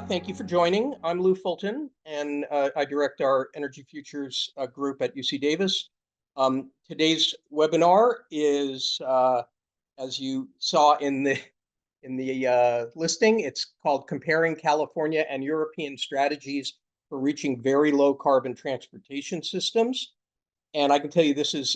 Thank you for joining. I'm Lou Fulton, and I direct our Energy Futures group at UC Davis. Today's webinar is, as you saw in the listing, it's called "Comparing California and European Strategies for Reaching Very Low Carbon Transportation Systems." And I can tell you this is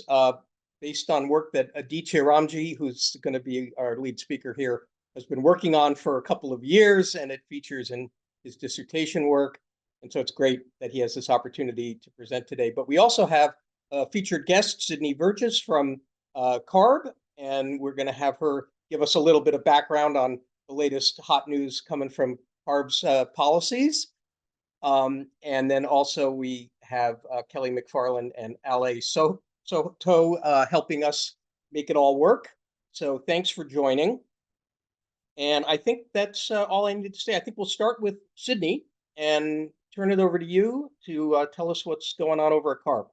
based on work that Aditya Ramji, who's going to be our lead speaker here, has been working on for a couple of years, and it features in his dissertation work. And so it's great that he has this opportunity to present today. But we also have a featured guest, Sydney Vergis from CARB, and we're going to have her give us a little bit of background on the latest hot news coming from CARB's policies. And then also we have Kelly McFarland and Ale Soto helping us make it all work. So thanks for joining. And I think that's all I need to say. I think we'll start with Sydney and turn it over to you to tell us what's going on over at CARB.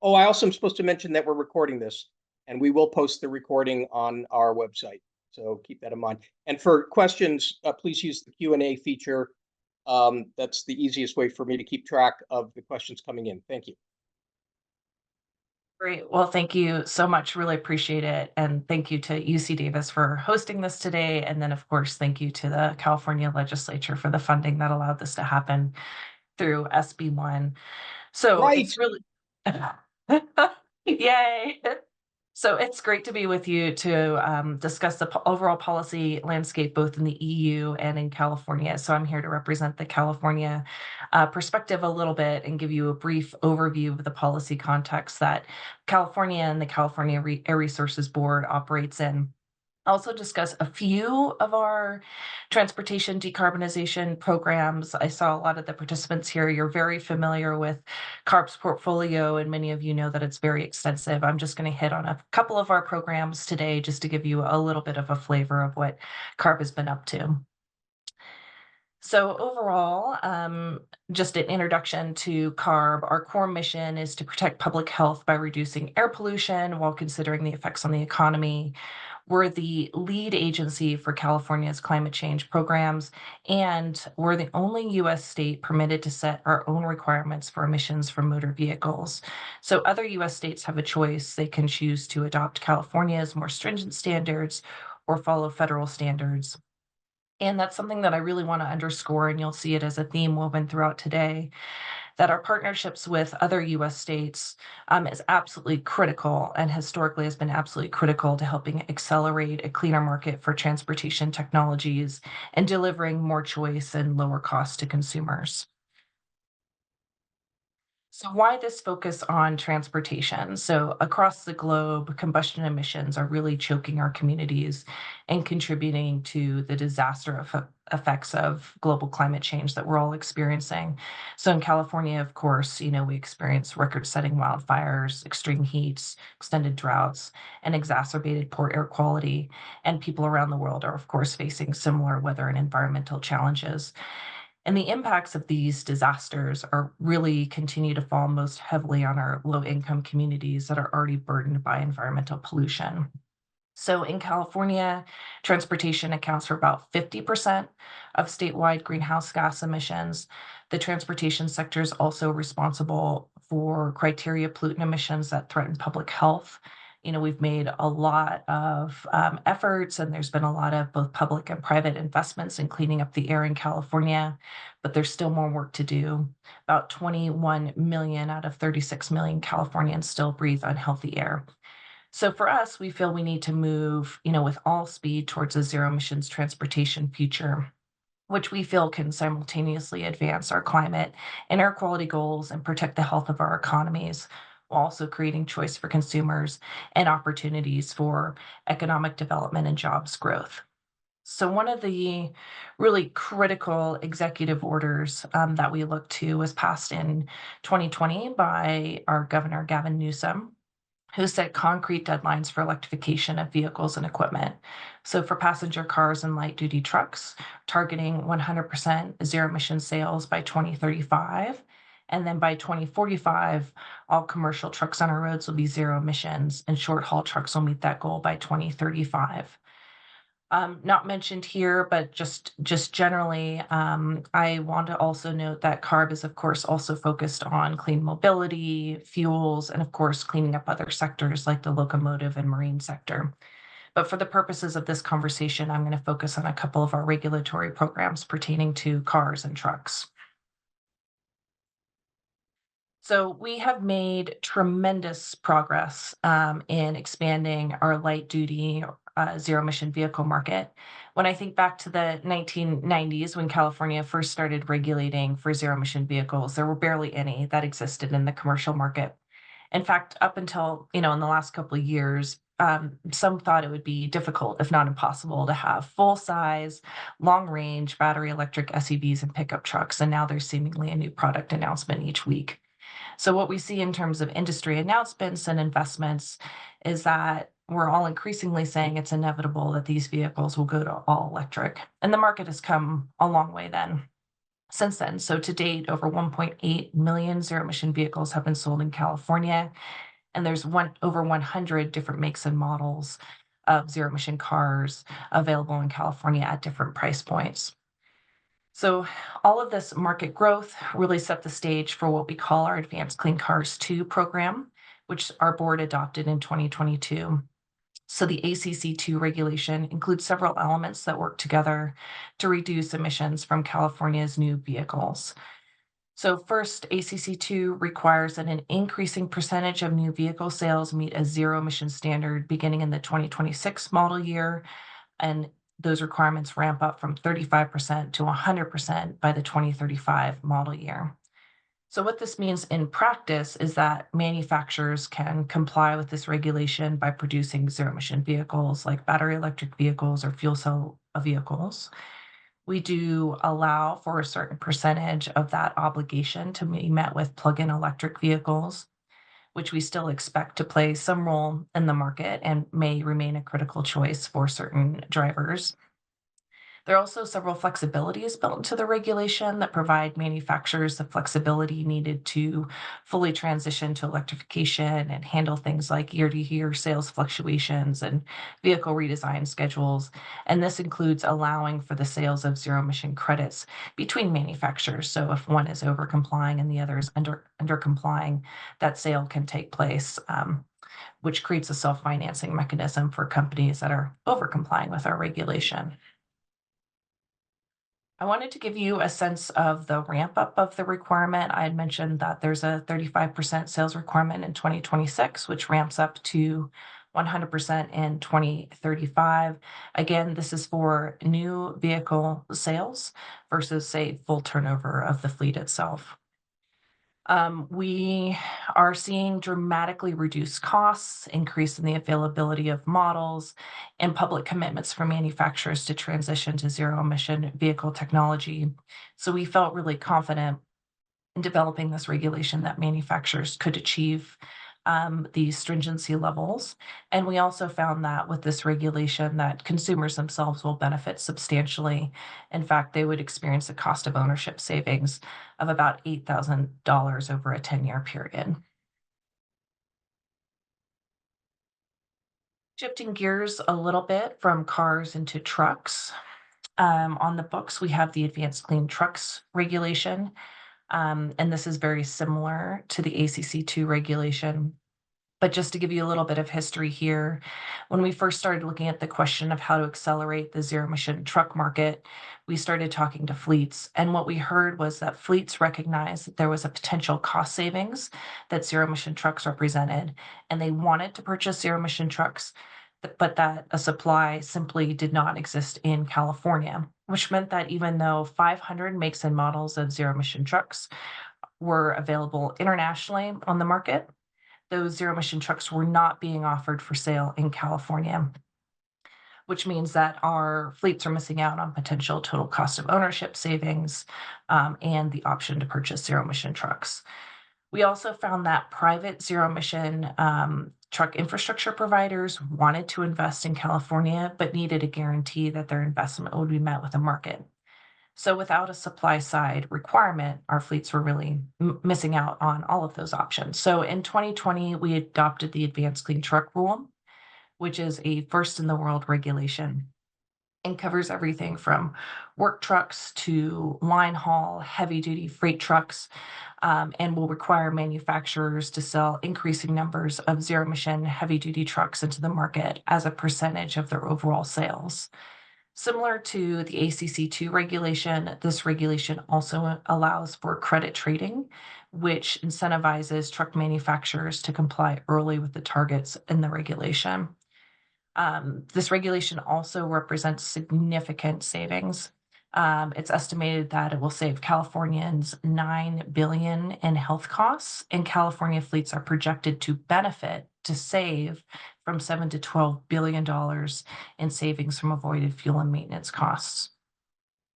Oh, I also am supposed to mention that we're recording this, and we will post the recording on our website. So keep that in mind. And for questions, please use the Q&A feature. That's the easiest way for me to keep track of the questions coming in. Thank you. Great. Well, thank you so much. Really appreciate it. And thank you to UC Davis for hosting this today. And then, of course, thank you to the California legislature for the funding that allowed this to happen through SB1. So Right. it's really, yay. So it's great to be with you to discuss the overall policy landscape, both in the EU and in California. So I'm here to represent the California perspective a little bit and give you a brief overview of the policy context that California and the California Air Resources Board operates in. Also discuss a few of our transportation decarbonization programs. I saw a lot of the participants here. You're very familiar with CARB's portfolio, and many of you know that it's very extensive. I'm just going to hit on a couple of our programs today just to give you a little bit of a flavor of what CARB has been up to. So overall, just an introduction to CARB, our core mission is to protect public health by reducing air pollution while considering the effects on the economy. We're the lead agency for California's climate change programs, and we're the only U.S. state permitted to set our own requirements for emissions from motor vehicles. So other U.S. states have a choice. They can choose to adopt California's more stringent standards or follow federal standards. And that's something that I really want to underscore, and you'll see it as a theme woven throughout today, that our partnerships with other US states is absolutely critical and historically has been absolutely critical to helping accelerate a cleaner market for transportation technologies and delivering more choice and lower cost to consumers. So why this focus on transportation? So across the globe, combustion emissions are really choking our communities and contributing to the effects of global climate change that we're all experiencing. So in California, of course, we experience record-setting wildfires, extreme heats, extended droughts, and exacerbated poor air quality. And people around the world are, of course, facing similar weather and environmental challenges. And the impacts of these disasters are really continue to fall most heavily on our low income communities that are already burdened by environmental pollution. So in California, transportation accounts for about 50% of statewide greenhouse gas emissions. The transportation sector is also responsible for criteria pollutant emissions that threaten public health. We've made a lot of efforts, and there's been a lot of both public and private investments in cleaning up the air in California, but there's still more work to do. About 21 million out of 36 million Californians still breathe unhealthy air. So for us, we feel we need to move, with all speed towards a zero emissions transportation future, which we feel can simultaneously advance our climate and air quality goals and protect the health of our economies, while also creating choice for consumers and opportunities for economic development and jobs growth. So one of the really critical executive orders that we look to was passed in 2020 by our Governor Gavin Newsom, who set concrete deadlines for electrification of vehicles and equipment. So for passenger cars and light duty trucks, targeting 100% zero emission sales by 2035. And then by 2045, all commercial trucks on our roads will be zero emissions, and short haul trucks will meet that goal by 2035. Not mentioned here, but just generally, I want to also note that CARB is, of course, also focused on clean mobility, fuels, and of course, cleaning up other sectors like the locomotive and marine sector. But for the purposes of this conversation, I'm going to focus on a couple of our regulatory programs pertaining to cars and trucks. So we have made tremendous progress in expanding our light duty zero emission vehicle market. When I think back to the 1990s, when California first started regulating for zero emission vehicles, there were barely any that existed in the commercial market. In fact, up until, in the last couple of years, some thought it would be difficult, if not impossible, to have full size, long range battery electric SUVs and pickup trucks. And now there's seemingly a new product announcement each week. So what we see in terms of industry announcements and investments is that we're all increasingly saying it's inevitable that these vehicles will go to all electric. And the market has come a long way since then. So to date, over 1.8 million zero emission vehicles have been sold in California, and there's over 100 different makes and models of zero emission cars available in California at different price points. So all of this market growth really set the stage for what we call our Advanced Clean Cars 2 program, which our board adopted in 2022. So the ACC2 regulation includes several elements that work together to reduce emissions from California's new vehicles. So first, ACC2 requires that an increasing percentage of new vehicle sales meet a zero emission standard beginning in the 2026 model year, and those requirements ramp up from 35% to 100% by the 2035 model year. So what this means in practice is that manufacturers can comply with this regulation by producing zero emission vehicles like battery electric vehicles or fuel cell vehicles. We do allow for a certain percentage of that obligation to be met with plug-in electric vehicles, which we still expect to play some role in the market and may remain a critical choice for certain drivers. There are also several flexibilities built into the regulation that provide manufacturers the flexibility needed to fully transition to electrification and handle things like year-to-year sales fluctuations and vehicle redesign schedules. And this includes allowing for the sales of zero-emission credits between manufacturers. So if one is over-complying and the other is under-complying, that sale can take place, which creates a self-financing mechanism for companies that are over-complying with our regulation. I wanted to give you a sense of the ramp up of the requirement. I had mentioned that there's a 35% sales requirement in 2026, which ramps up to 100% in 2035. Again, this is for new vehicle sales versus, say, full turnover of the fleet itself. We are seeing dramatically reduced costs, increase in the availability of models, and public commitments from manufacturers to transition to zero emission vehicle technology. So we felt really confident in developing this regulation that manufacturers could achieve these stringency levels. And we also found that with this regulation that consumers themselves will benefit substantially. In fact, they would experience a cost of ownership savings of about $8,000 over a 10-year period. Shifting gears a little bit from cars into trucks. On the books, we have the Advanced Clean Trucks regulation. And this is very similar to the ACC2 regulation. But just to give you a little bit of history here, when we first started looking at the question of how to accelerate the zero emission truck market, we started talking to fleets. And what we heard was that fleets recognized that there was a potential cost savings that zero emission trucks represented, and they wanted to purchase zero emission trucks, but that a supply simply did not exist in California, which meant that even though 500 makes and models of zero emission trucks were available internationally on the market, those zero emission trucks were not being offered for sale in California, which means that our fleets are missing out on potential total cost of ownership savings and the option to purchase zero emission trucks. We also found that private zero emission truck infrastructure providers wanted to invest in California, but needed a guarantee that their investment would be met with a market. So without a supply side requirement, our fleets were really missing out on all of those options. So in 2020, we adopted the Advanced Clean Truck Rule, which is a first in the world regulation. and covers everything from work trucks to line haul, heavy duty freight trucks, and will require manufacturers to sell increasing numbers of zero emission heavy duty trucks into the market as a percentage of their overall sales. Similar to the ACC2 regulation, this regulation also allows for credit trading, which incentivizes truck manufacturers to comply early with the targets in the regulation. This regulation also represents significant savings. It's estimated that it will save Californians $9 billion in health costs, and California fleets are projected to benefit to save from $7 to $12 billion in savings from avoided fuel and maintenance costs.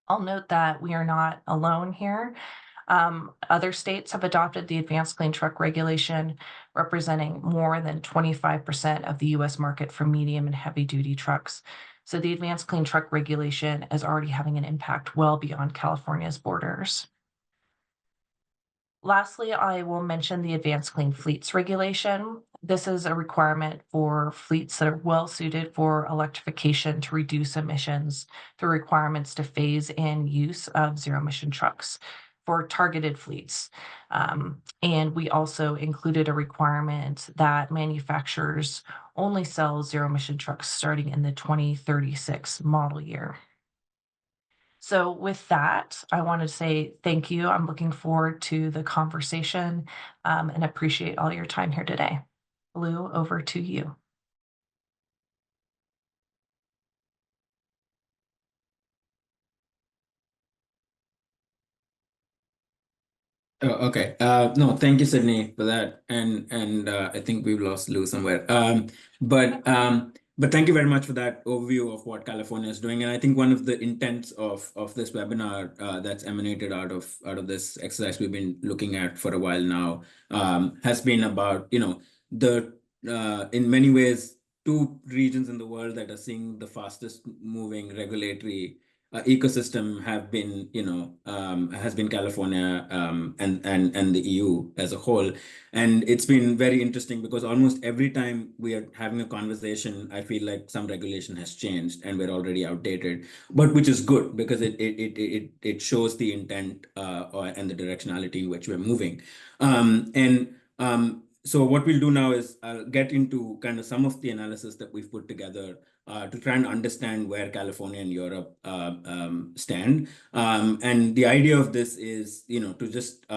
I'll note that we are not alone here. Other states have adopted the Advanced Clean Truck Regulation, representing more than 25% of the US market for medium and heavy duty trucks. So the Advanced Clean Truck Regulation is already having an impact well beyond California's borders. Lastly, I will mention the Advanced Clean Fleets Regulation. This is a requirement for fleets that are well suited for electrification to reduce emissions through requirements to phase in use of zero emission trucks for targeted fleets. And we also included a requirement that manufacturers only sell zero emission trucks starting in the 2036 model year. So with that, I want to say thank you. I'm looking forward to the conversation and appreciate all your time here today. Lou, over to you. Oh, okay. No, thank you, Sydney, for that. And I think we've lost Lou somewhere. But thank you very much for that overview of what California is doing. And I think one of the intents of this webinar that's emanated out of this exercise we've been looking at for a while now has been about, the in many ways, two regions in the world that are seeing the fastest moving regulatory ecosystem has been California and the EU as a whole. And it's been very interesting because almost every time we are having a conversation, I feel like some regulation has changed and we're already outdated, but which is good because it shows the intent and the directionality in which we're moving. So what we'll do now is I'll get into kind of some of the analysis that we've put together to try and understand where California and Europe stand. And the idea of this is, to just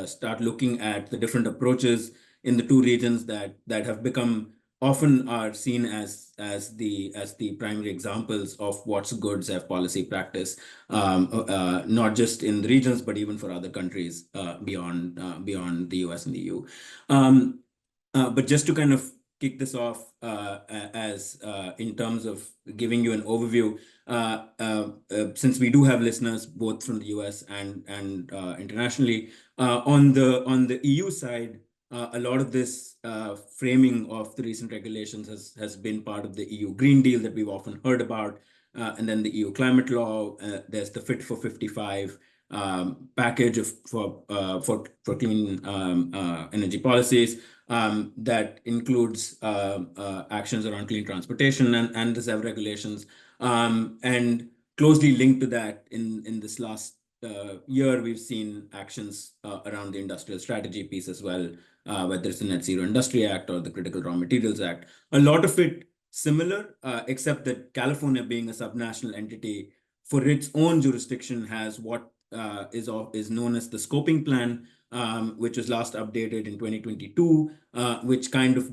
start looking at the different approaches in the two regions that have become often are seen as the primary examples of what's good ZEV policy practice, not just in the regions, but even for other countries beyond the US and the EU. But just to kind of kick this off as in terms of giving you an overview, since we do have listeners both from the US and internationally, on the EU side, a lot of this framing of the recent regulations has been part of the EU Green Deal that we've often heard about, and then the EU climate law. There's the Fit for 55 package for clean energy policies. That includes actions around clean transportation and the ZEV regulations. And closely linked to that, in this last year, we've seen actions around the industrial strategy piece as well, whether it's the Net Zero Industry Act or the Critical Raw Materials Act. A lot of it similar, except that California, being a subnational entity, for its own jurisdiction, has what is known as the scoping plan, which was last updated in 2022, which kind of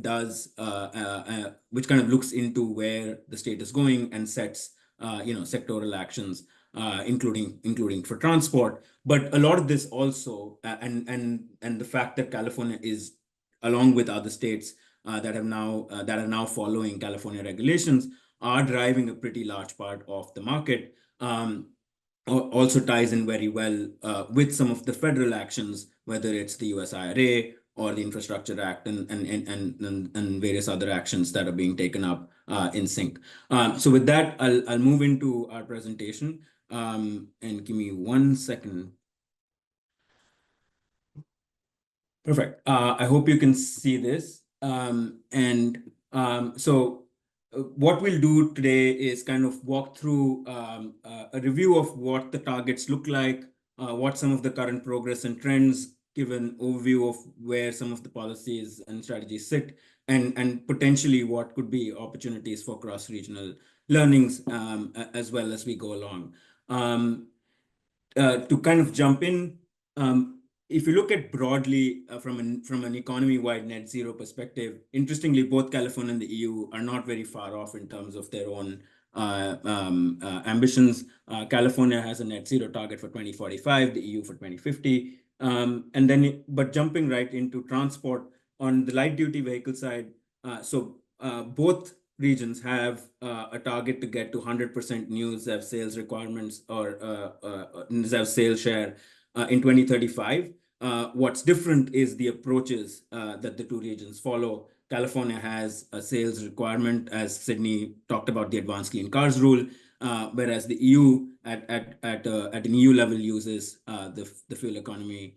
looks into where the state is going and sets sectoral actions, including for transport. But a lot of this also, and the fact that California is, along with other states that are now following California regulations, are driving a pretty large part of the market. Also ties in very well with some of the federal actions, whether it's the US IRA or the Infrastructure Act and various other actions that are being taken up in sync. So with that, I'll move into our presentation, and give me 1 second. Perfect. I hope you can see this. So what we'll do today is kind of walk through a review of what the targets look like, what some of the current progress and trends, give an overview of where some of the policies and strategies sit, and potentially what could be opportunities for cross-regional learnings as well as we go along. To kind of jump in, if you look at broadly from an economy-wide net zero perspective, interestingly, both California and the EU are not very far off in terms of their own ambitions. California has a net zero target for 2045, the EU for 2050. But jumping right into transport on the light duty vehicle side, both regions have a target to get to 100% new ZEV sales requirements or ZEV sales share in 2035. What's different is the approaches that the two regions follow. California has a sales requirement, as Sydney talked about, the Advanced Clean Cars rule, whereas the EU at an EU level uses the fuel economy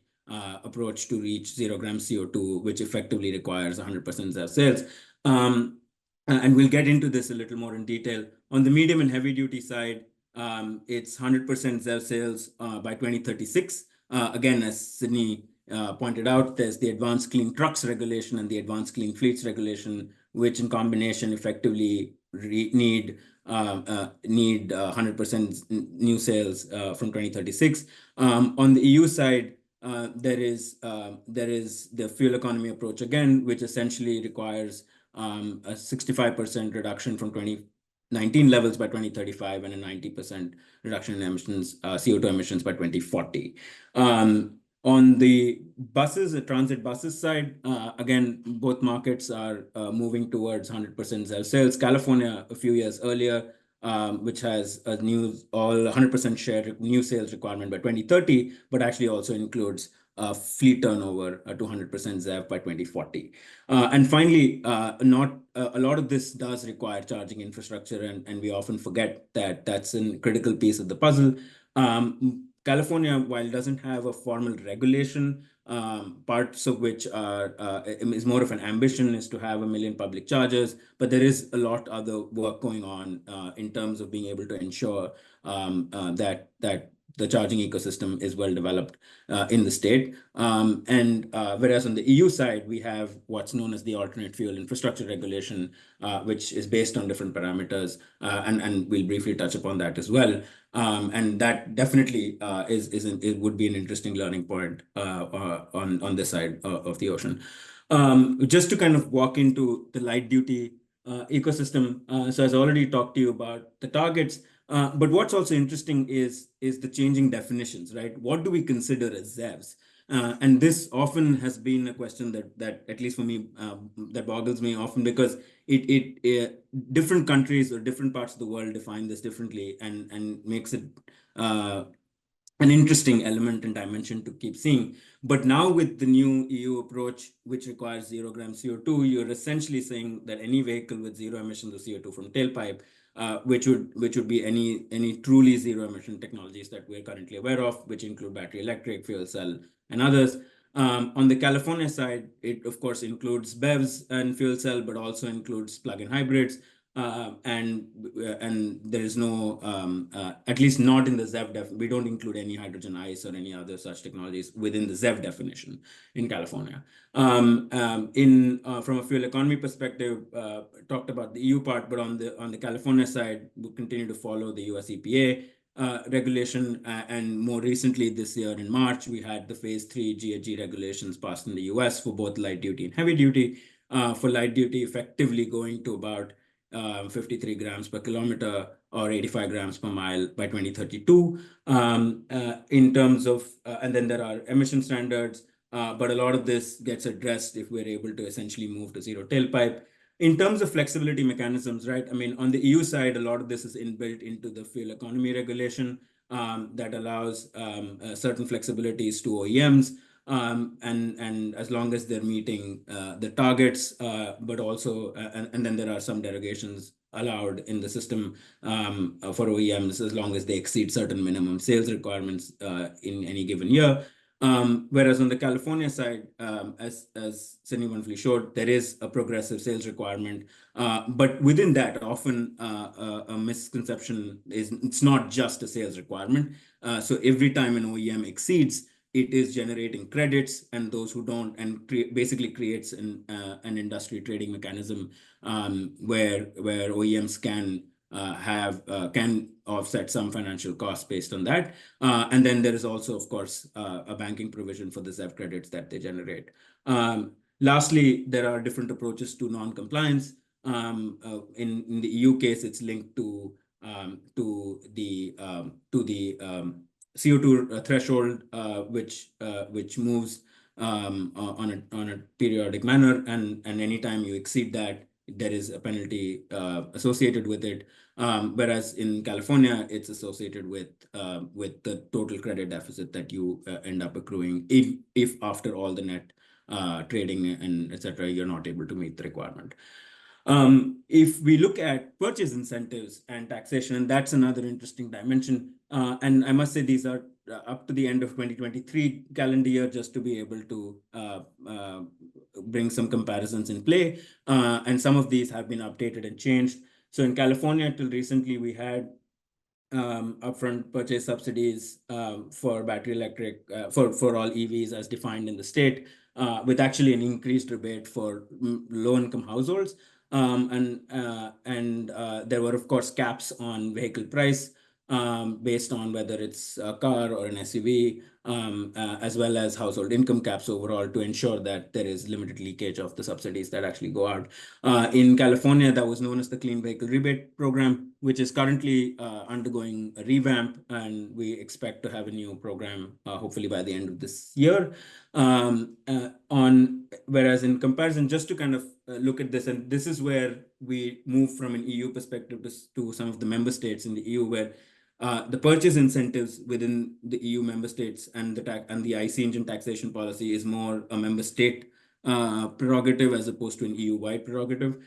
approach to reach 0 gram CO2, which effectively requires 100% ZEV sales. And we'll get into this a little more in detail. On the medium and heavy duty side, it's 100% ZEV sales by 2036. Again, as Sydney pointed out, there's the Advanced Clean Trucks regulation and the Advanced Clean Fleets regulation, which in combination effectively need 100% new sales from 2036. On the EU side, there is the fuel economy approach again, which essentially requires a 65% reduction from 2019 levels by 2035 and a 90% reduction in emissions, CO2 emissions by 2040. On the buses, the transit buses side, again, both markets are moving towards 100% ZEV sales. California, a few years earlier, which has a new 100% share new sales requirement by 2030, but actually also includes fleet turnover to 100% ZEV by 2040. And finally, a lot of this does require charging infrastructure, and we often forget that that's a critical piece of the puzzle. California, while it doesn't have a formal regulation, parts of which is more of an ambition, is to have 1 million public chargers, but there is a lot other work going on in terms of being able to ensure that the charging ecosystem is well developed in the state. Whereas on the EU side, we have what's known as the Alternate Fuel Infrastructure Regulation, which is based on different parameters, and we'll briefly touch upon that as well. And that definitely it would be an interesting learning point on this side of the ocean. Just to kind of walk into the light duty ecosystem. So as I already talked to you about the targets, but what's also interesting is the changing definitions, right? What do we consider as ZEVs? And this often has been a question that at least for me, that boggles me often, because different countries or different parts of the world define this differently, and makes it an interesting element and dimension to keep seeing. But now with the new EU approach, which requires 0 gram CO2, you're essentially saying that any vehicle with 0 emissions of CO2 from tailpipe, which would be any truly zero emission technologies that we're currently aware of, which include battery electric, fuel cell, and others. On the California side, it of course includes BEVs and fuel cell, but also includes plug-in hybrids. And there is no, at least not in the ZEV we don't include any hydrogen ICE or any other such technologies within the ZEV definition in California. From a fuel economy perspective, talked about the EU part, but on the California side, we continue to follow the US EPA regulation, and more recently this year in March, we had the phase 3 GHG regulations passed in the US for both light duty and heavy duty. For light duty, effectively going to about 53 grams per kilometer or 85 grams per mile by 2032. In terms of, and then there are emission standards, but a lot of this gets addressed if we're able to essentially move to zero tailpipe. In terms of flexibility mechanisms, right? I mean, on the EU side, a lot of this is inbuilt into the fuel economy regulation that allows certain flexibilities to OEMs. And as long as they're meeting the targets, but also, and then there are some derogations allowed in the system for OEMs as long as they exceed certain minimum sales requirements in any given year. Whereas on the California side, as Cindy wonderfully showed, there is a progressive sales requirement. But within that, often a misconception is it's not just a sales requirement. So every time an OEM exceeds, it is generating credits, and those who don't, and basically creates an industry trading mechanism where OEMs can offset some financial costs based on that. And then there is also, of course, a banking provision for the ZEV credits that they generate. Lastly, there are different approaches to non-compliance. In the EU case, it's linked to the CO2 threshold, which moves on a periodic manner, and anytime you exceed that, there is a penalty associated with it. Whereas in California, it's associated with the total credit deficit that you end up accruing if after all the net trading and etc., you're not able to meet the requirement. If we look at purchase incentives and taxation, and that's another interesting dimension, and I must say these are up to the end of 2023 calendar year, just to be able to bring some comparisons in play. And some of these have been updated and changed. So in California, till recently, we had upfront purchase subsidies for battery electric, for all EVs as defined in the state, with actually an increased rebate for low-income households. And there were, of course, caps on vehicle price based on whether it's a car or an SUV, as well as household income caps overall, to ensure that there is limited leakage of the subsidies that actually go out. In California, that was known as the Clean Vehicle Rebate Program, which is currently undergoing a revamp, and we expect to have a new program hopefully by the end of this year. Whereas in comparison, just to kind of look at this, and this is where we move from an EU perspective to some of the member states in the EU, where the purchase incentives within the EU member states and the IC engine taxation policy is more a member state prerogative as opposed to an EU-wide prerogative.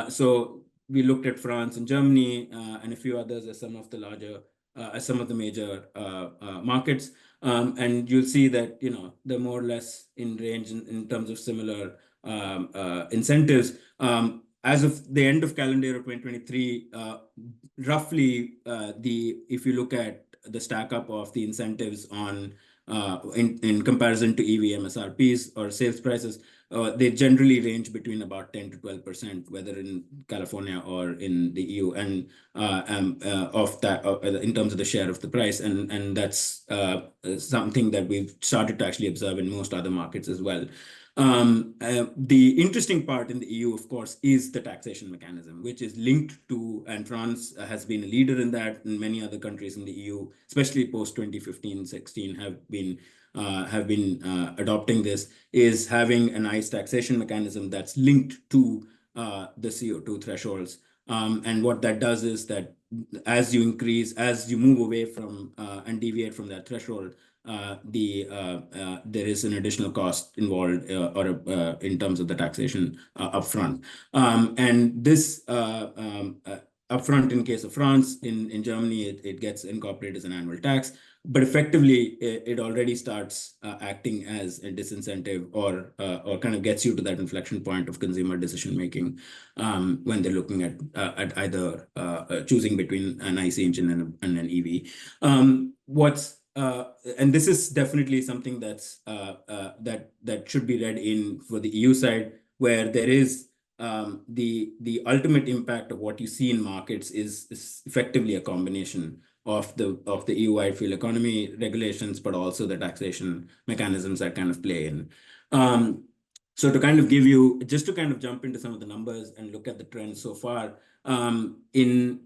So we looked at France and Germany and a few others as some of the major markets, and you'll see that they're more or less in range in terms of similar incentives. As of the end of calendar year of 2023, roughly if you look at the stack up of the incentives on in comparison to EV MSRPs or sales prices, they generally range between about 10 to 12%, whether in California or in the EU, and of that in terms of the share of the price, and that's something that we've started to actually observe in most other markets as well. The interesting part in the EU, of course, is the taxation mechanism, which is linked to, and France has been a leader in that, and many other countries in the EU, especially post 2015-16, have been adopting this, is having an ICE taxation mechanism that's linked to the CO2 thresholds. And what that does is that as you move away from and deviate from that threshold, there is an additional cost involved in terms of the taxation upfront. And this upfront, in case of France, in Germany, it gets incorporated as an annual tax. But effectively, it already starts acting as a disincentive, or kind of gets you to that inflection point of consumer decision making when they're looking at either choosing between an IC engine and an EV. And this is definitely something that's that should be read in for the EU side, where there is the ultimate impact of what you see in markets is effectively a combination of the EU-wide fuel economy regulations, but also the taxation mechanisms that kind of play in. So to kind of give you, just to kind of jump into some of the numbers and look at the trends so far, in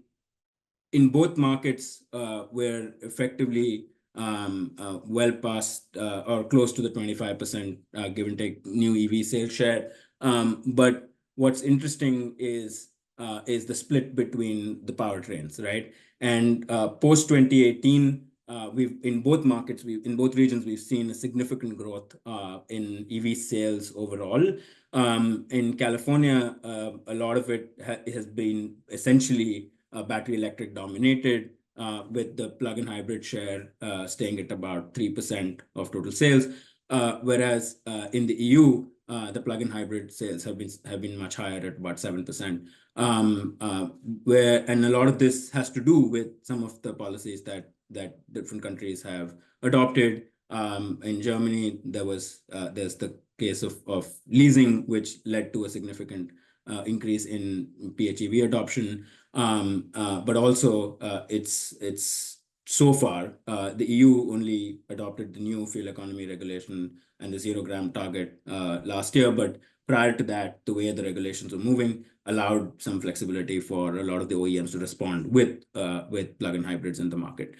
both markets, we're effectively well past or close to the 25% give and take new EV sales share. But what's interesting is the split between the powertrains, right? And post 2018, in both markets, in both regions, we've seen a significant growth in EV sales overall. In California, a lot of it has been essentially battery electric dominated. with the plug-in hybrid share staying at about 3% of total sales, whereas in the EU, the plug-in hybrid sales have been much higher at about 7%. And a lot of this has to do with some of the policies that different countries have adopted. In Germany, there's the case of leasing, which led to a significant increase in PHEV adoption. But also, it's so far the EU only adopted the new fuel economy regulation and the 0-gram target last year. But prior to that, the way the regulations were moving allowed some flexibility for a lot of the OEMs to respond with plug-in hybrids in the market.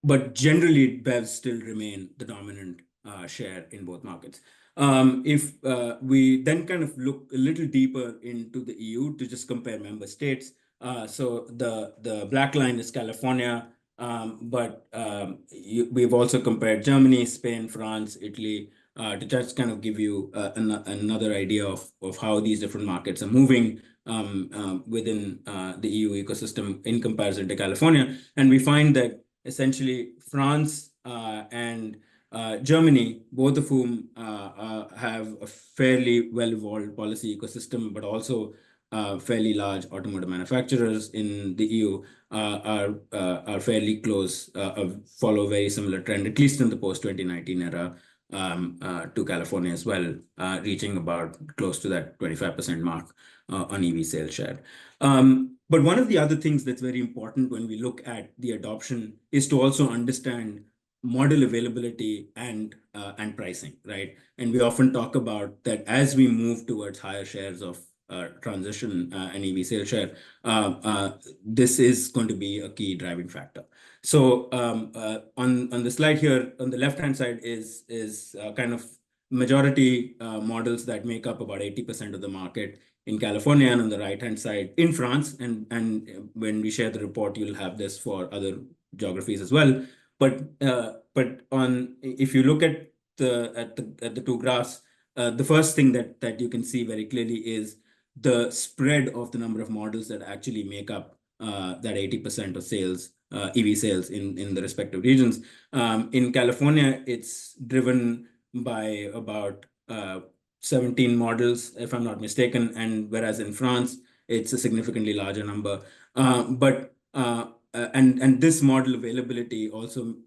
But generally, BEVs still remain the dominant share in both markets. If we then kind of look a little deeper into the EU to just compare member states, so the black line is California, but we've also compared Germany, Spain, France, Italy, to just kind of give you another idea of how these different markets are moving within the EU ecosystem in comparison to California. And we find that essentially France and Germany, both of whom have a fairly well-evolved policy ecosystem, but also fairly large automotive manufacturers in the EU, are fairly close, follow a very similar trend, at least in the post-2019 era, to California as well, reaching about close to that 25% mark on EV sales share. But one of the other things that's very important when we look at the adoption is to also understand model availability and pricing, right? And we often talk about that as we move towards higher shares of transition and EV sales share, this is going to be a key driving factor. So on the slide here, on the left-hand side is kind of majority models that make up about 80% of the market in California, and on the right-hand side in France. And when we share the report, you'll have this for other geographies as well. But if you look at the two graphs, the first thing that you can see very clearly is the spread of the number of models that actually make up that 80% of sales, EV sales in the respective regions. In California, it's driven by about 17 models, if I'm not mistaken, and whereas in France, it's a significantly larger number. And this model availability also,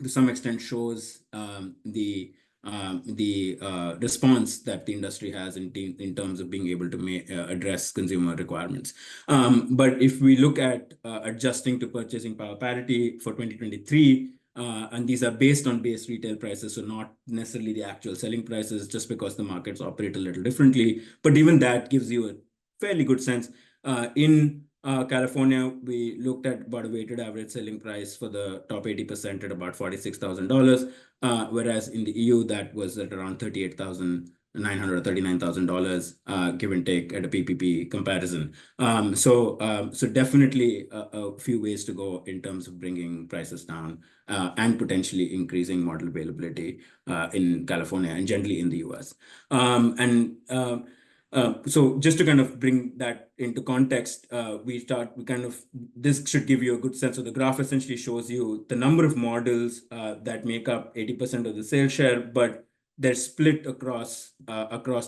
to some extent, shows the response that the industry has in terms of being able to address consumer requirements. But if we look at adjusting to purchasing power parity for 2023, and these are based on base retail prices, so not necessarily the actual selling prices, just because the markets operate a little differently. But even that gives you a fairly good sense. In California, we looked at about a weighted average selling price for the top 80% at about $46,000, whereas in the EU, that was at around $38,900 or $39,000, give and take, at a PPP comparison. So definitely a few ways to go in terms of bringing prices down and potentially increasing model availability in California and generally in the US. So just to kind of bring that into context, this should give you a good sense of the graph. Essentially shows you the number of models that make up 80% of the sales share, but they're split across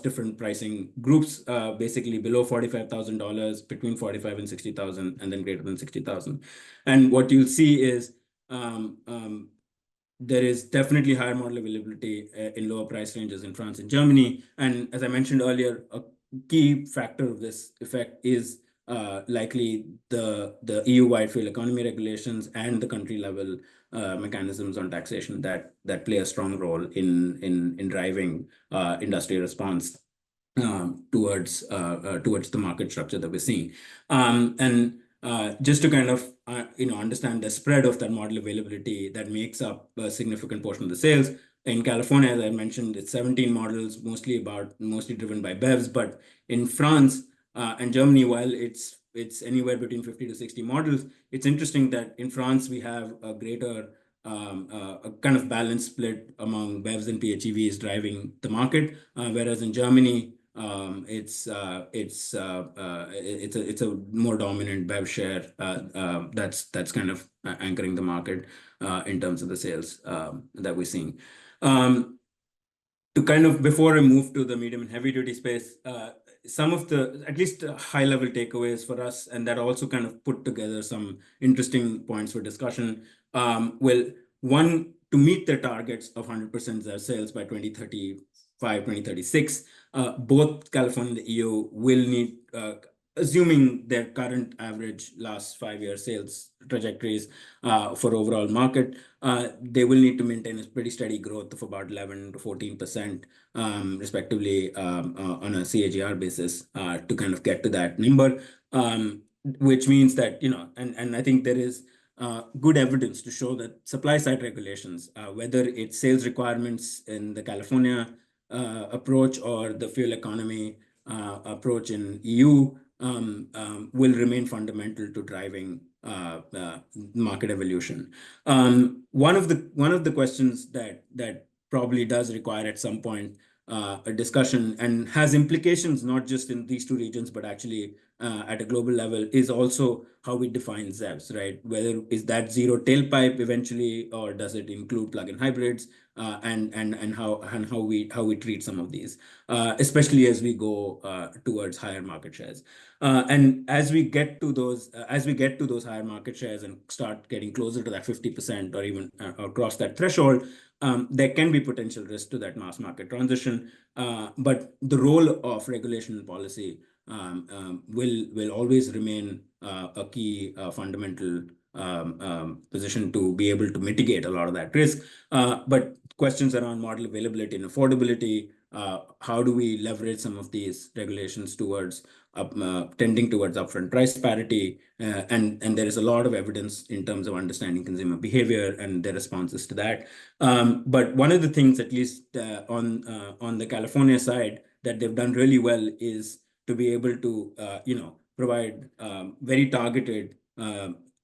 different pricing groups, basically below $45,000, between $45,000 and $60,000, and then greater than $60,000. And what you'll see is there is definitely higher model availability in lower price ranges in France and Germany. And as I mentioned earlier, a key factor of this effect is likely the EU-wide fuel economy regulations and the country-level mechanisms on taxation that play a strong role in driving industry response towards the market structure that we're seeing. Just to kind of understand the spread of that model availability that makes up a significant portion of the sales. In California, as I mentioned, it's 17 models, mostly driven by BEVs. But in France and Germany, while it's anywhere between 50 to 60 models, it's interesting that in France we have a greater a kind of balanced split among BEVs and PHEVs driving the market, whereas in Germany It's a more dominant BEV share that's kind of anchoring the market in terms of the sales that we're seeing. To kind of, before I move to the medium and heavy duty space, some of the at least high level takeaways for us, and that also kind of put together some interesting points for discussion. Well, one, to meet their targets of 100% their sales by 2035, 2036, both California and the EU will need, assuming their current average last 5-year sales trajectories for overall market, they will need to maintain a pretty steady growth of about 11 to 14%, respectively, on a CAGR basis to kind of get to that number, which means that, and I think there is good evidence to show that supply side regulations, whether it's sales requirements in the California approach or the fuel economy approach in EU, will remain fundamental to driving market evolution. One of the questions that probably does require at some point a discussion and has implications not just in these two regions but actually at a global level is also how we define ZEVs, right? Whether is that zero tailpipe eventually, or does it include plug-in hybrids, and how we treat some of these, especially as we go towards higher market shares. And as we get to those higher market shares and start getting closer to that 50% or even across that threshold, there can be potential risk to that mass market transition. But the role of regulation and policy will always remain a key fundamental position to be able to mitigate a lot of that risk. But questions around model availability and affordability, how do we leverage some of these regulations towards tending towards upfront price parity, and there is a lot of evidence in terms of understanding consumer behavior and their responses to that. But one of the things, at least on the California side, that they've done really well is to be able to provide very targeted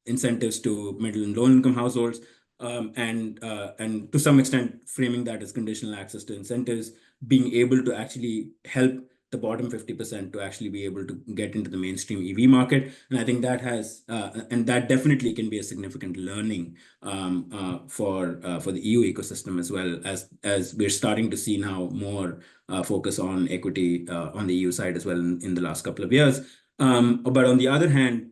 incentives to middle and low income households, and to some extent framing that as conditional access to incentives, being able to actually help the bottom 50% to actually be able to get into the mainstream EV market. And I think that has, and that definitely can be a significant learning for the EU ecosystem, as well as we're starting to see now more focus on equity on the EU side as well in the last couple of years. But on the other hand,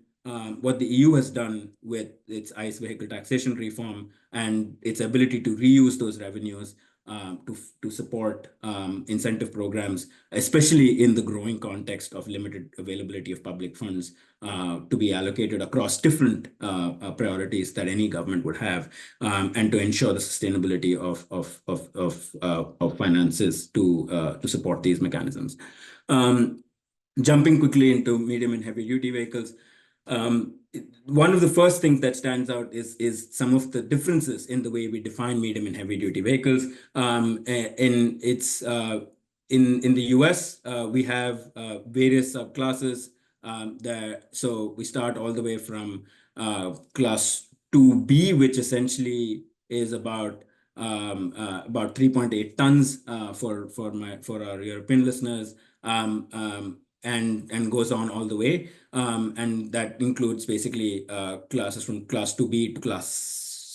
what the EU has done with its ICE vehicle taxation reform and its ability to reuse those revenues to support incentive programs, especially in the growing context of limited availability of public funds to be allocated across different priorities that any government would have, and to ensure the sustainability of finances to support these mechanisms. Jumping quickly into medium and heavy duty vehicles, one of the first things that stands out is some of the differences in the way we define medium and heavy duty vehicles. In the US, we have various subclasses. So we start all the way from class 2B, which essentially is about 3.8 tons for our European listeners, and goes on all the way. And that includes basically classes from class 2B to class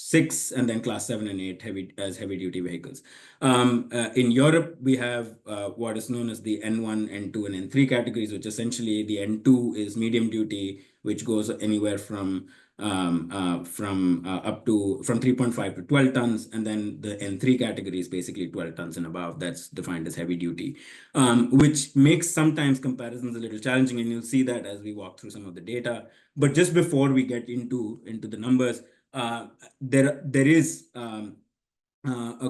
6, and then class 7 and 8 heavy duty vehicles. In Europe, we have what is known as the N1, N2, and N3 categories, which essentially the N2 is medium duty, which goes anywhere from 3.5 to 12 tons, and then the N3 category is basically 12 tons and above. That's defined as heavy duty, which makes sometimes comparisons a little challenging, and you'll see that as we walk through some of the data. But just before we get into the numbers, there is a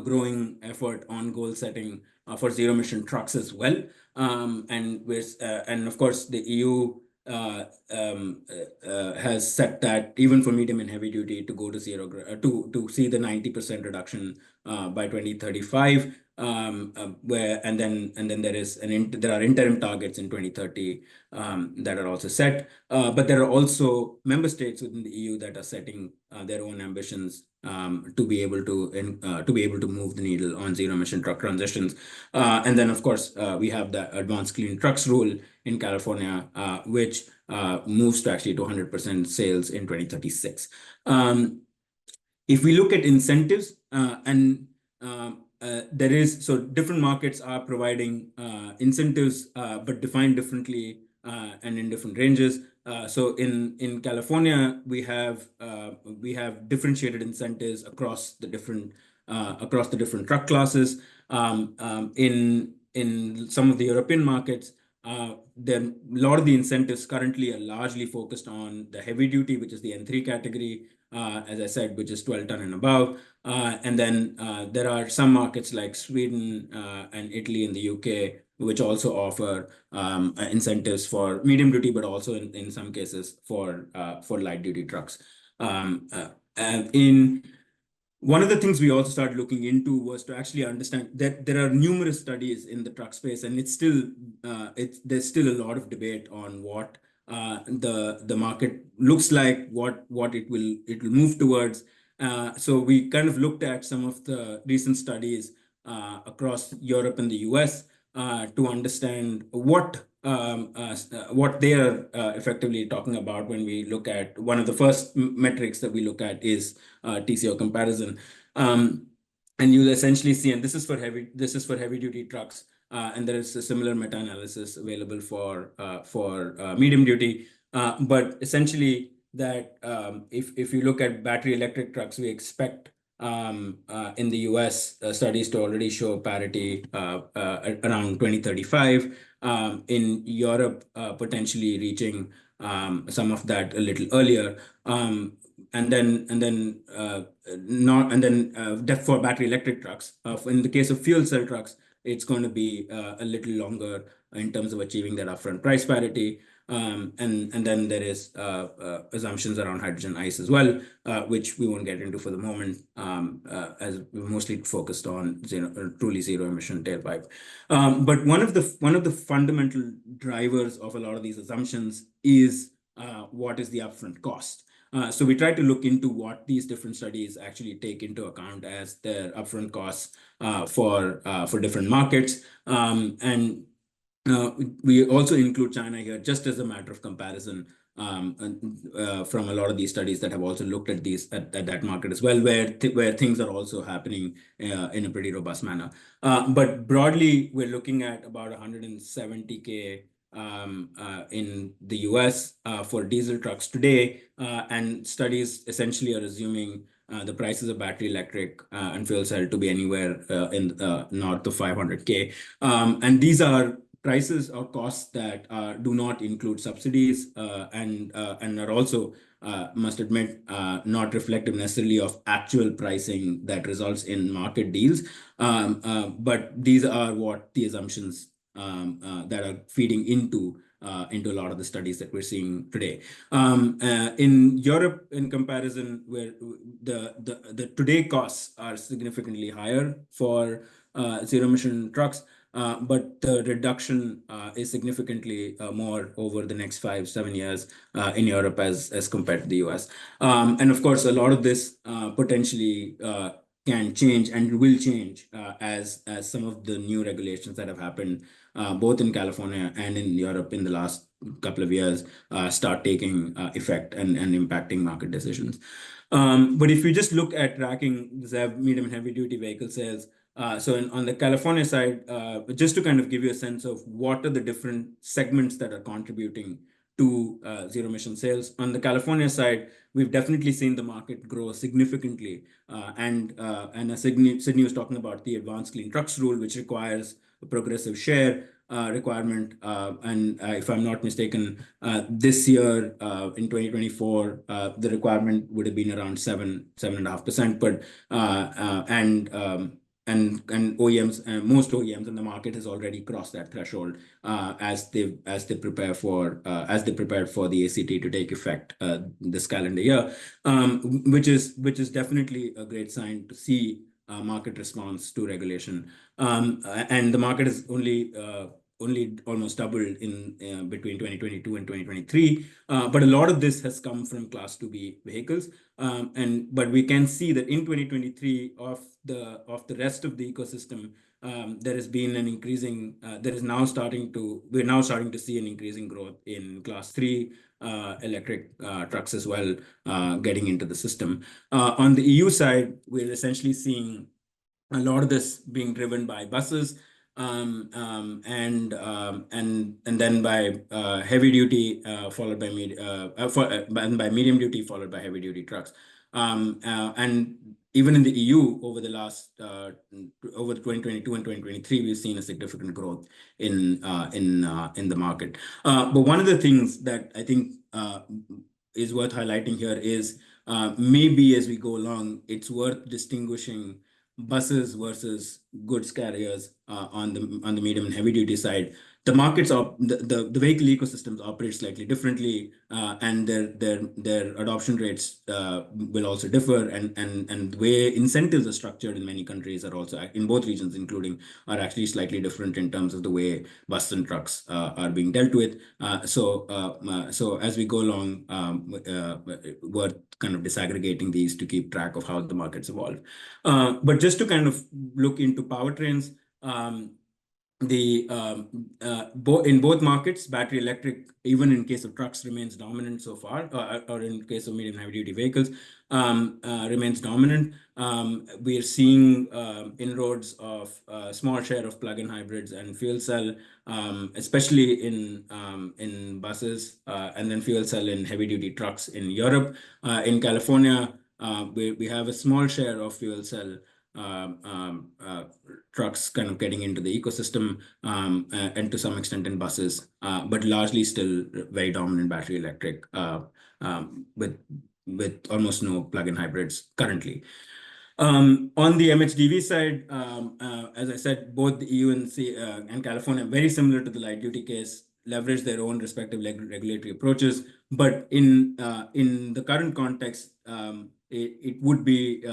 growing effort on goal setting for zero emission trucks as well, and of course the EU has set that even for medium and heavy duty to go to zero, to see the 90% reduction by 2035. And then there are interim targets in 2030 that are also set. But there are also member states within the EU that are setting their own ambitions to be able to move the needle on zero emission truck transitions. And then of course we have the advanced clean trucks rule in California, which moves to actually to 100% sales in 2036. If we look at incentives so different markets are providing incentives, but defined differently and in different ranges. So in California, we have differentiated incentives across the different truck classes. In some of the European markets, a lot of the incentives currently are largely focused on the heavy duty, which is the N3 category, as I said, which is 12 ton and above. And then there are some markets like Sweden and Italy and the UK, which also offer incentives for medium duty, but also in some cases for light duty trucks. One of the things we also started looking into was to actually understand that there are numerous studies in the truck space, and there's still a lot of debate on what the market looks like, what it will move towards. So we kind of looked at some of the recent studies across Europe and the US to understand what they are effectively talking about when we look at one of the first metrics that we look at is TCO comparison. And you'll essentially see, and this is for heavy duty trucks, and there is a similar meta-analysis available for medium duty. But essentially that if you look at battery electric trucks, we expect in the US studies to already show parity around 2035. In Europe, potentially reaching some of that a little earlier. For battery electric trucks, in the case of fuel cell trucks, it's going to be a little longer in terms of achieving that upfront price parity. And then there is assumptions around hydrogen ICE as well, which we won't get into for the moment, as we're mostly focused on truly zero emission tailpipe. But one of the fundamental drivers of a lot of these assumptions is what is the upfront cost. So we try to look into what these different studies actually take into account as their upfront costs for different markets. We also include China here just as a matter of comparison from a lot of these studies that have also looked at that market as well, where things are also happening in a pretty robust manner. But broadly, we're looking at about 170K in the US for diesel trucks today, and studies essentially are assuming the prices of battery electric and fuel cell to be anywhere in north of 500K. And these are prices or costs that do not include subsidies and are also, must admit, not reflective necessarily of actual pricing that results in market deals. But these are what the assumptions that are feeding into a lot of the studies that we're seeing today. In Europe, in comparison, where the today costs are significantly higher for zero emission trucks, but the reduction is significantly more over the next 5-7 years in Europe as compared to the US. And of course, a lot of this potentially can change and will change as some of the new regulations that have happened both in California and in Europe in the last couple of years start taking effect and impacting market decisions. But if you just look at tracking ZEV medium and heavy duty vehicle sales, so on the California side, just to kind of give you a sense of what are the different segments that are contributing to zero emission sales. On the California side, we've definitely seen the market grow significantly. And as Sydney was talking about the advanced clean trucks rule, which requires a progressive share requirement. And if I'm not mistaken, this year in 2024, the requirement would have been around 7.5%. But OEMs, most OEMs in the market has already crossed that threshold as they prepared for the ACT to take effect this calendar year, which is definitely a great sign to see market response to regulation. And the market has only almost doubled in between 2022 and 2023. But a lot of this has come from Class 2B vehicles. But we can see that in 2023 of the rest of the ecosystem, there has been an increasing. We're now starting to see an increasing growth in Class 3 electric trucks as well, getting into the system. On the EU side, we're essentially seeing a lot of this being driven by buses, and then by heavy duty, followed by medium duty, followed by heavy duty trucks. And even in the EU, over the last over 2022 and 2023, we've seen a significant growth in the market. But one of the things that I think is worth highlighting here is maybe as we go along, it's worth distinguishing buses versus goods carriers on the medium and heavy duty side. The markets are the vehicle ecosystems operate slightly differently, and their adoption rates will also differ, and the way incentives are structured in many countries are also in both regions, including, are actually slightly different in terms of the way buses and trucks are being dealt with. So as we go along, worth kind of disaggregating these to keep track of how the markets evolve. But just to kind of look into powertrains, in both markets, battery electric, even in case of trucks, remains dominant so far, or in case of medium heavy duty vehicles, remains dominant. We are seeing inroads of a small share of plug-in hybrids and fuel cell, especially in buses, and then fuel cell in heavy duty trucks in Europe. In California, we have a small share of fuel cell trucks kind of getting into the ecosystem, and to some extent in buses, but largely still very dominant battery electric, with almost no plug-in hybrids currently. On the MHDV side, as I said, both the EU and California, very similar to the light duty case, leverage their own respective regulatory approaches. But in the current context, it would be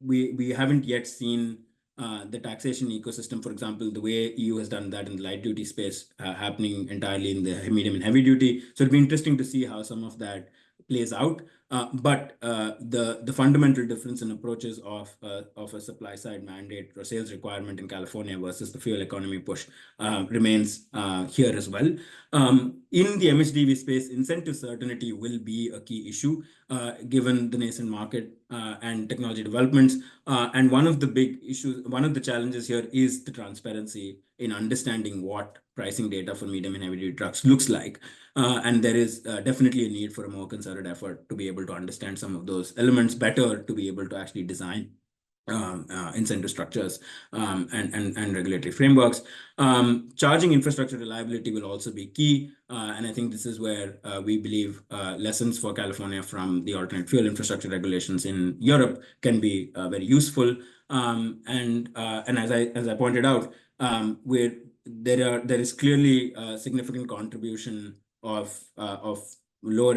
we haven't yet seen the taxation ecosystem, for example, the way EU has done that in the light duty space, happening entirely in the medium and heavy duty. So it'd be interesting to see how some of that plays out. But the fundamental difference in approaches of a supply side mandate or sales requirement in California versus the fuel economy push remains here as well. In the MHDV space, incentive certainty will be a key issue given the nascent market and technology developments. And one of the big issues, one of the challenges here is the transparency in understanding what pricing data for medium and heavy duty trucks looks like. And there is definitely a need for a more concerted effort to be able to understand some of those elements better, to be able to actually design incentive structures and regulatory frameworks. Charging infrastructure reliability will also be key. And I think this is where we believe lessons for California from the alternate fuel infrastructure regulations in Europe can be very useful. And as I pointed out, there is clearly a significant contribution of lower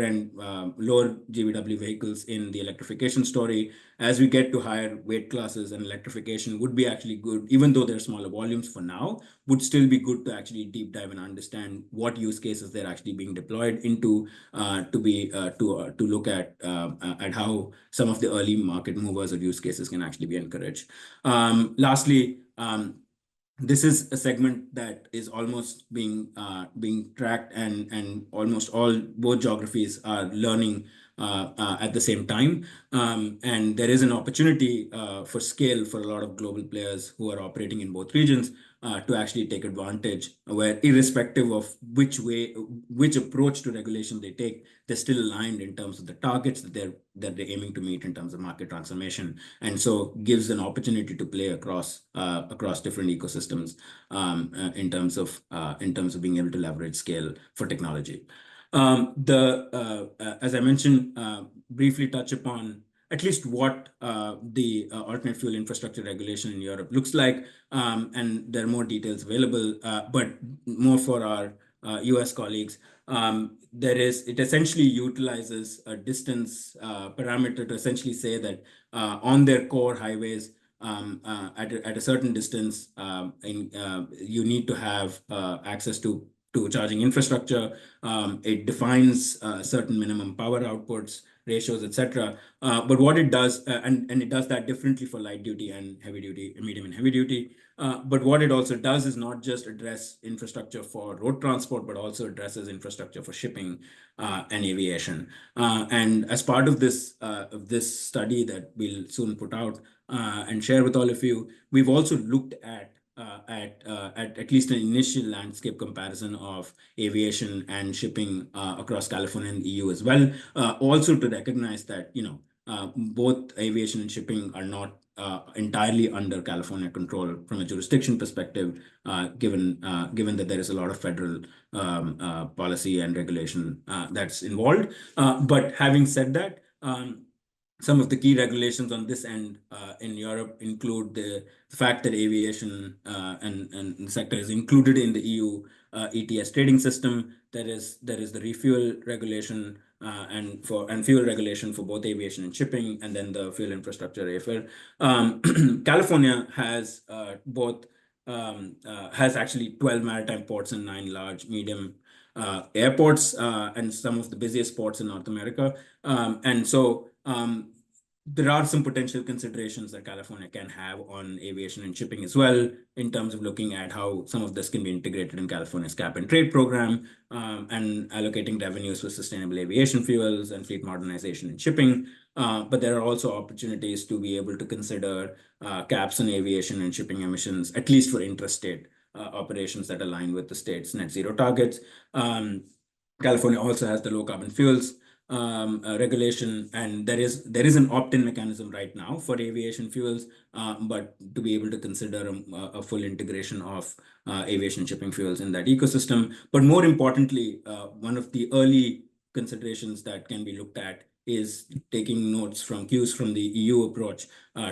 GVW vehicles in the electrification story. As we get to higher weight classes, and electrification would be actually good, even though they're smaller volumes for now, would still be good to actually deep dive and understand what use cases they're actually being deployed into, to look at how some of the early market movers or use cases can actually be encouraged. Lastly, this is a segment that is almost being tracked, and almost both geographies are learning at the same time. And there is an opportunity for scale for a lot of global players who are operating in both regions to actually take advantage, where irrespective of which approach to regulation they take, they're still aligned in terms of the targets that they're aiming to meet in terms of market transformation, and so gives an opportunity to play across different ecosystems in terms of being able to leverage scale for technology. As I mentioned, briefly touch upon at least what the alternate fuel infrastructure regulation in Europe looks like. And there are more details available, but more for our US colleagues. It essentially utilizes a distance parameter to essentially say that on their core highways, at a certain distance, you need to have access to charging infrastructure. It defines certain minimum power outputs, ratios, etc. But what it does, and it does that differently for light duty and heavy duty, medium and heavy duty. But what it also does is not just address infrastructure for road transport, but also addresses infrastructure for shipping and aviation. And as part of this study that we'll soon put out and share with all of you, we've also looked at least an initial landscape comparison of aviation and shipping across California and the EU as well. Also to recognize that both aviation and shipping are not entirely under California control from a jurisdiction perspective, given that there is a lot of federal policy and regulation that's involved. But having said that, some of the key regulations on this end in Europe include the fact that aviation and the sector is included in the EU ETS trading system. There is the refuel regulation and fuel regulation for both aviation and shipping, and then the fuel infrastructure AFIR. California has has actually 12 maritime ports and 9 large medium airports, and some of the busiest ports in North America. And so there are some potential considerations that California can have on aviation and shipping as well, in terms of looking at how some of this can be integrated in California's cap and trade program, and allocating revenues for sustainable aviation fuels and fleet modernization in shipping. But there are also opportunities to be able to consider caps on aviation and shipping emissions, at least for intrastate operations that align with the state's net zero targets. California also has the low carbon fuels regulation, and there is an opt-in mechanism right now for aviation fuels, but to be able to consider a full integration of aviation shipping fuels in that ecosystem. But more importantly, one of the early considerations that can be looked at is taking notes from cues from the EU approach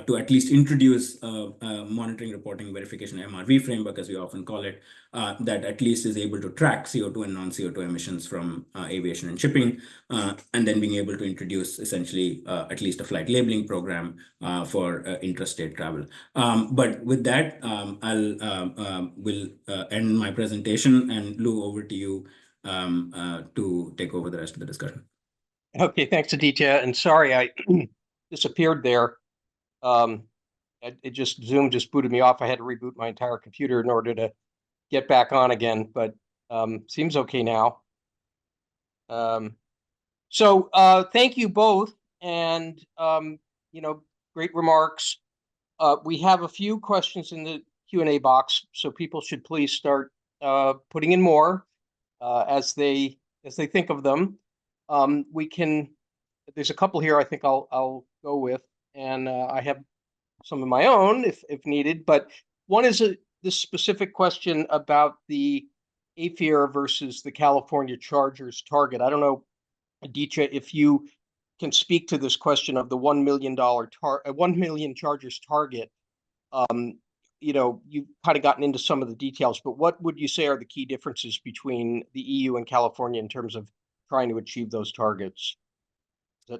to at least introduce monitoring, reporting, verification, MRV framework, as we often call it, that at least is able to track CO2 and non-CO2 emissions from aviation and shipping, and then being able to introduce essentially at least a flight labeling program for intrastate travel. But with that, will end my presentation, and Lou, over to you to take over the rest of the discussion. Okay, thanks, Aditya. And sorry, I disappeared there. Zoom just booted me off. I had to reboot my entire computer in order to get back on again, but seems okay now. So thank you both, and great remarks. We have a few questions in the Q&A box, so people should please start putting in more as they think of them. There's a couple here I think I'll go with, and I have some of my own if needed, but one is this specific question about the AFIR versus the California Chargers target. I don't know, Aditya, if you can speak to this question of the $1 million 1 million Chargers target. You've kind of gotten into some of the details, but what would you say are the key differences between the EU and California in terms of trying to achieve those targets?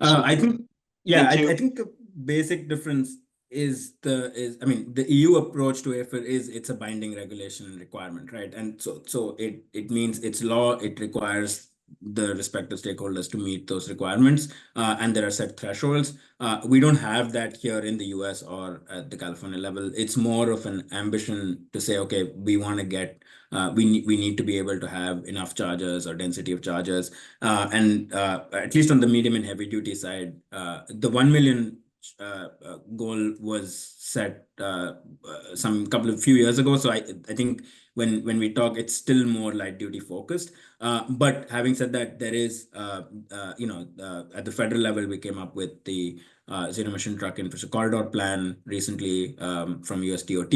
I think the basic difference is the EU approach to AFIR it's a binding regulation requirement, right? And so it means it's law. It requires the respective stakeholders to meet those requirements, and there are set thresholds. We don't have that here in the US or at the California level. It's more of an ambition to say, okay, we want to get we need to be able to have enough chargers or density of chargers, and at least on the medium and heavy duty side, the 1 million goal was set few years ago. So I think when we talk, it's still more light duty focused. But having said that, there is at the federal level, we came up with the zero emission truck infrastructure corridor plan recently from US DOT.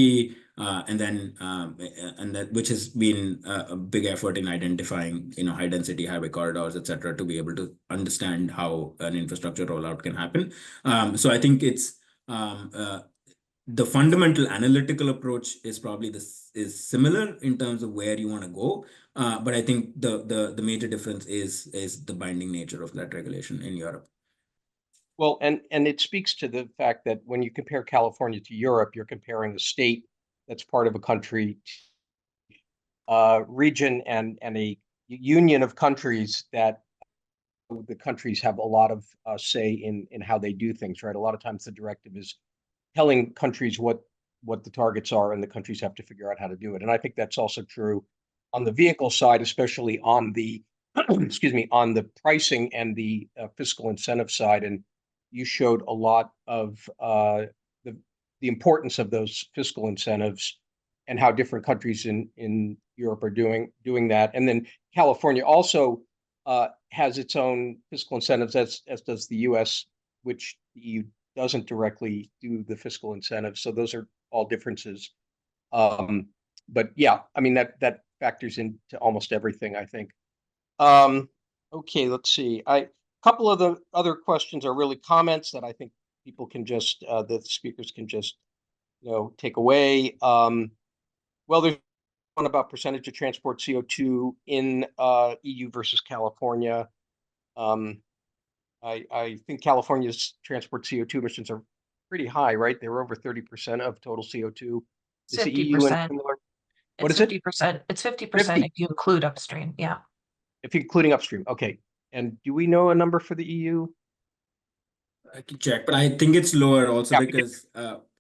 And that which has been a big effort in identifying, high density highway corridors, et cetera, to be able to understand how an infrastructure rollout can happen. So I think it's the fundamental analytical approach is probably is similar in terms of where you want to go, but I think the major difference is the binding nature of that regulation in Europe. Well, and it speaks to the fact that when you compare California to Europe, you're comparing a state that's part of a country, region, and a union of countries that the countries have a lot of say in how they do things, right? A lot of times the directive is telling countries what the targets are, and the countries have to figure out how to do it. And I think that's also true on the vehicle side, especially on the excuse me, on the pricing and the fiscal incentive side. And you showed a lot of the importance of those fiscal incentives and how different countries in Europe are doing that. And then California also has its own fiscal incentives, as does the U.S., which the EU doesn't directly do the fiscal incentives. So those are all differences. But yeah, I mean, that factors into almost everything, I think. Okay, let's see. A couple of the other questions are really comments that I think people can just, the speakers can just, take away. Well, there's one about percentage of transport CO2 in EU versus California. I think California's transport CO2 emissions are pretty high, right? They're over 30% of total CO2. Is the EU 50%. What is it? 50%. It's 50% if you include upstream. Yeah. If including upstream. Okay. And do we know a number for the EU? I can check, but I think it's lower also because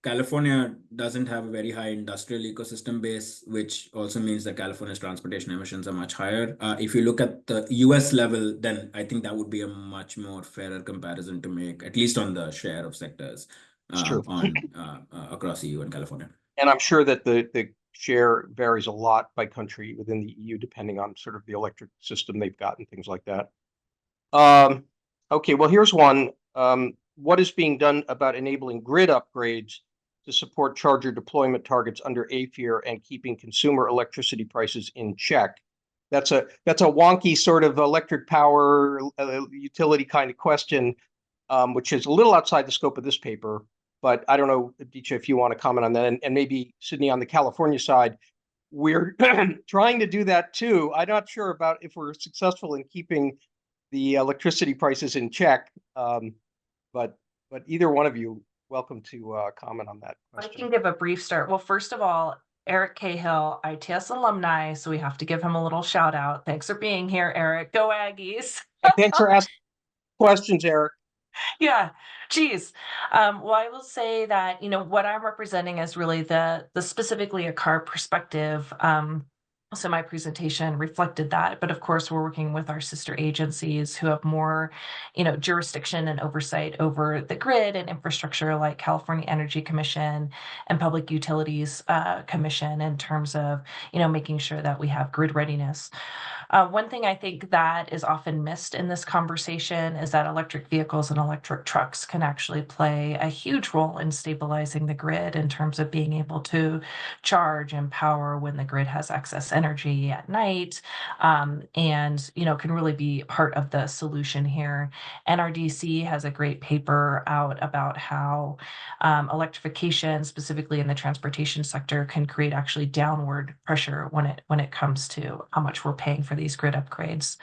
California doesn't have a very high industrial ecosystem base, which also means that California's transportation emissions are much higher. If you look at the US level, then I think that would be a much more fairer comparison to make, at least on the share of sectors across EU and California. And I'm sure that the share varies a lot by country within the EU, depending on sort of the electric system they've got and things like that. Okay, well, here's one. What is being done about enabling grid upgrades to support charger deployment targets under AFIR and keeping consumer electricity prices in check? That's a wonky sort of electric power utility kind of question, which is a little outside the scope of this paper. But I don't know, Aditya, if you want to comment on that, and maybe Sydney on the California side. We're trying to do that too. I'm not sure about if we're successful in keeping the electricity prices in check. But either one of you, welcome to comment on that question. I can give a brief start. Well, first of all, Eric Cahill, ITS alumni, so we have to give him a little shout out. Thanks for being here, Eric. Go Aggies. Thanks for asking questions, Eric. Yeah, geez. Well, I will say that, what I'm representing is really the specifically a car perspective. So my presentation reflected that, but of course we're working with our sister agencies who have more, jurisdiction and oversight over the grid and infrastructure, like California Energy Commission and Public Utilities Commission, in terms of, making sure that we have grid readiness. One thing I think that is often missed in this conversation is that electric vehicles and electric trucks can actually play a huge role in stabilizing the grid in terms of being able to charge and power when the grid has excess energy at night, and can really be part of the solution here. NRDC has a great paper out about how electrification, specifically in the transportation sector, can create actually downward pressure when it comes to how much we're paying for these grid upgrades.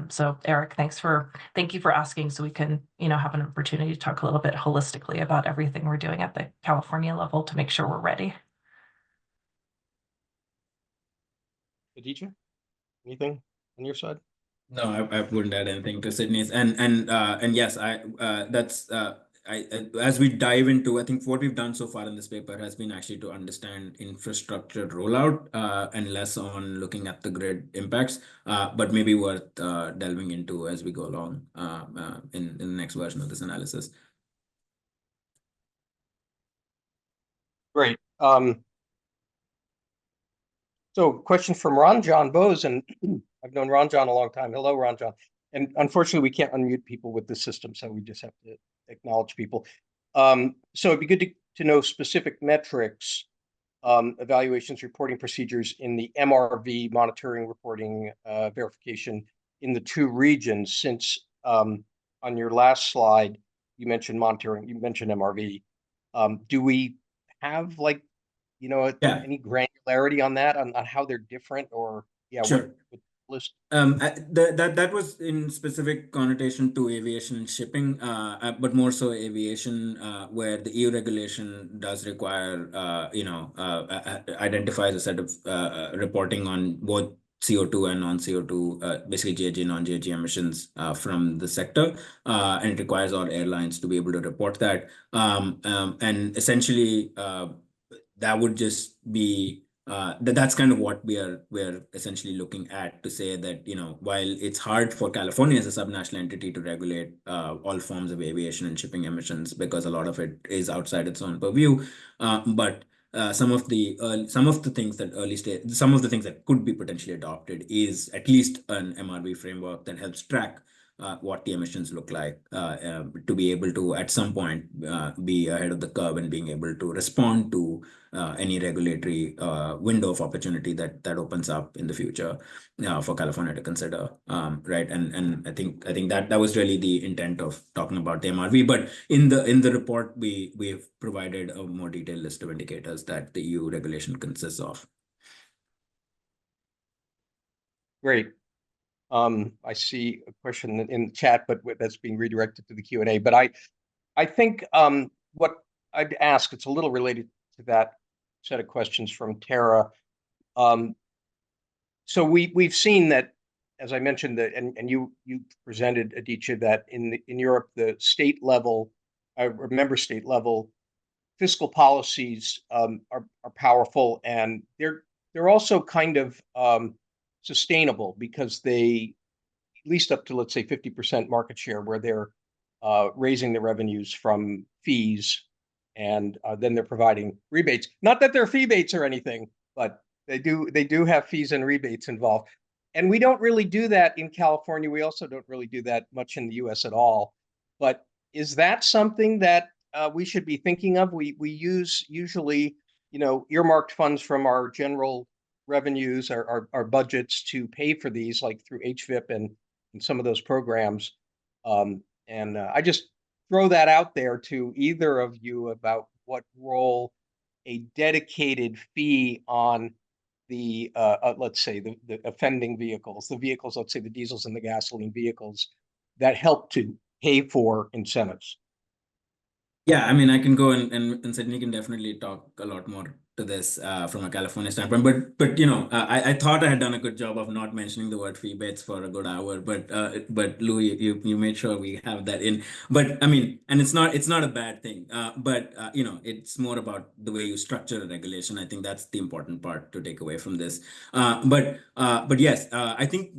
So Eric, thank you for asking, so we can, have an opportunity to talk a little bit holistically about everything we're doing at the California level to make sure we're ready. Aditya, anything on your side? No, I wouldn't add anything to Sydney's, and yes, as we dive into, I think what we've done so far in this paper has been actually to understand infrastructure rollout and less on looking at the grid impacts, but maybe worth delving into as we go along in the next version of this analysis. Great. So question from Ranjan Bose, and I've known Ranjan a long time. Hello, Ranjan. And unfortunately, we can't unmute people with this system, so we just have to acknowledge people. So it'd be good to know specific metrics, evaluations, reporting procedures in the MRV, monitoring, reporting, verification in the two regions, since on your last slide, you mentioned monitoring, you mentioned MRV. Do we have like, Yeah, any granularity on that, on how they're different, or sure. what list? That was in specific connotation to aviation and shipping, but more so aviation, where the EU regulation does require, identifies a set of reporting on both CO2 and non-CO2, basically GHG, non-GHG emissions from the sector, and it requires all airlines to be able to report that. And essentially, that would just be that's kind of what we're essentially looking at, to say that, while it's hard for California as a subnational entity to regulate all forms of aviation and shipping emissions because a lot of it is outside its own purview, but some of the things that some of the things that could be potentially adopted is at least an MRV framework that helps track what the emissions look like, to be able to at some point be ahead of the curve and being able to respond to any regulatory window of opportunity that opens up in the future for California to consider, right? And I think that was really the intent of talking about the MRV. But in the report, we've provided a more detailed list of indicators that the EU regulation consists of. Great. I see a question in the chat, but that's being redirected to the Q&A. But I think what I'd ask, it's a little related to that set of questions from Tara. So we've seen that, as I mentioned, that and you presented, Aditya, that in Europe, the state level, or member state level fiscal policies are powerful, and they're also kind of sustainable, because they, at least up to, let's say, 50% market share, where they're raising the revenues from fees, and then they're providing rebates. Not that they're fee-bates or anything, but they do have fees and rebates involved. And we don't really do that in California. We also don't really do that much in the US at all. But is that something that we should be thinking of? We use usually, earmarked funds from our general revenues, our budgets, to pay for these, like through HVIP and some of those programs. And I just throw that out there to either of you about what role a dedicated fee on the let's say the offending vehicles, let's say the diesels and the gasoline vehicles, that help to pay for incentives. Yeah, I mean, I can go and Sydney can definitely talk a lot more to this from a California standpoint. But I thought I had done a good job of not mentioning the word fee-bates for a good hour. But Louis, you made sure we have that in. But I mean, and it's not a bad thing. But it's more about the way you structure a regulation. I think that's the important part to take away from this. But yes, I think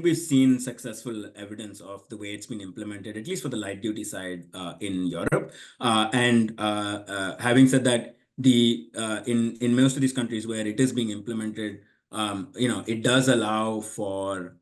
we've seen successful evidence of the way it's been implemented, at least for the light duty side in Europe. Having said that, in most of these countries where it is being implemented, it does allow for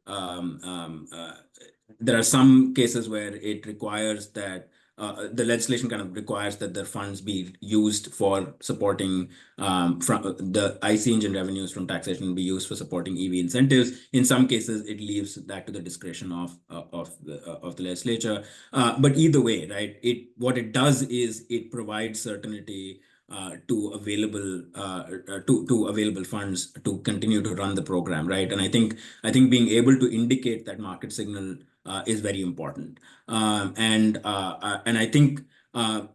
there are some cases where it requires that the legislation kind of requires that the funds be used for supporting from the IC engine revenues from taxation be used for supporting EV incentives. In some cases, it leaves that to the discretion of the legislature. But either way, right? What it does is it provides certainty to available funds to continue to run the program, right? And I think being able to indicate that market signal is very important. And I think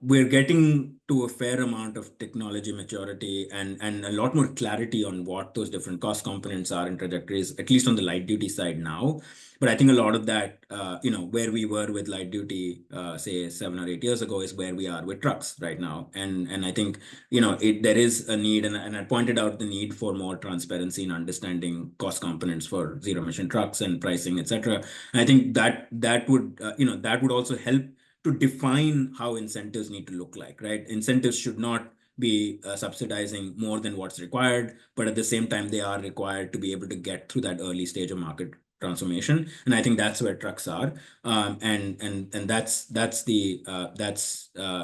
we're getting to a fair amount of technology maturity and a lot more clarity on what those different cost components are and trajectories, at least on the light duty side now. But I think a lot of that, where we were with light duty, say 7 or 8 years ago, is where we are with trucks right now. And I think, there is a need, and I pointed out the need for more transparency in understanding cost components for zero emission trucks and pricing, et cetera. And I think that would also help to define how incentives need to look like, right? Incentives should not be subsidizing more than what's required, but at the same time, they are required to be able to get through that early stage of market transformation. And I think that's where trucks are. And that's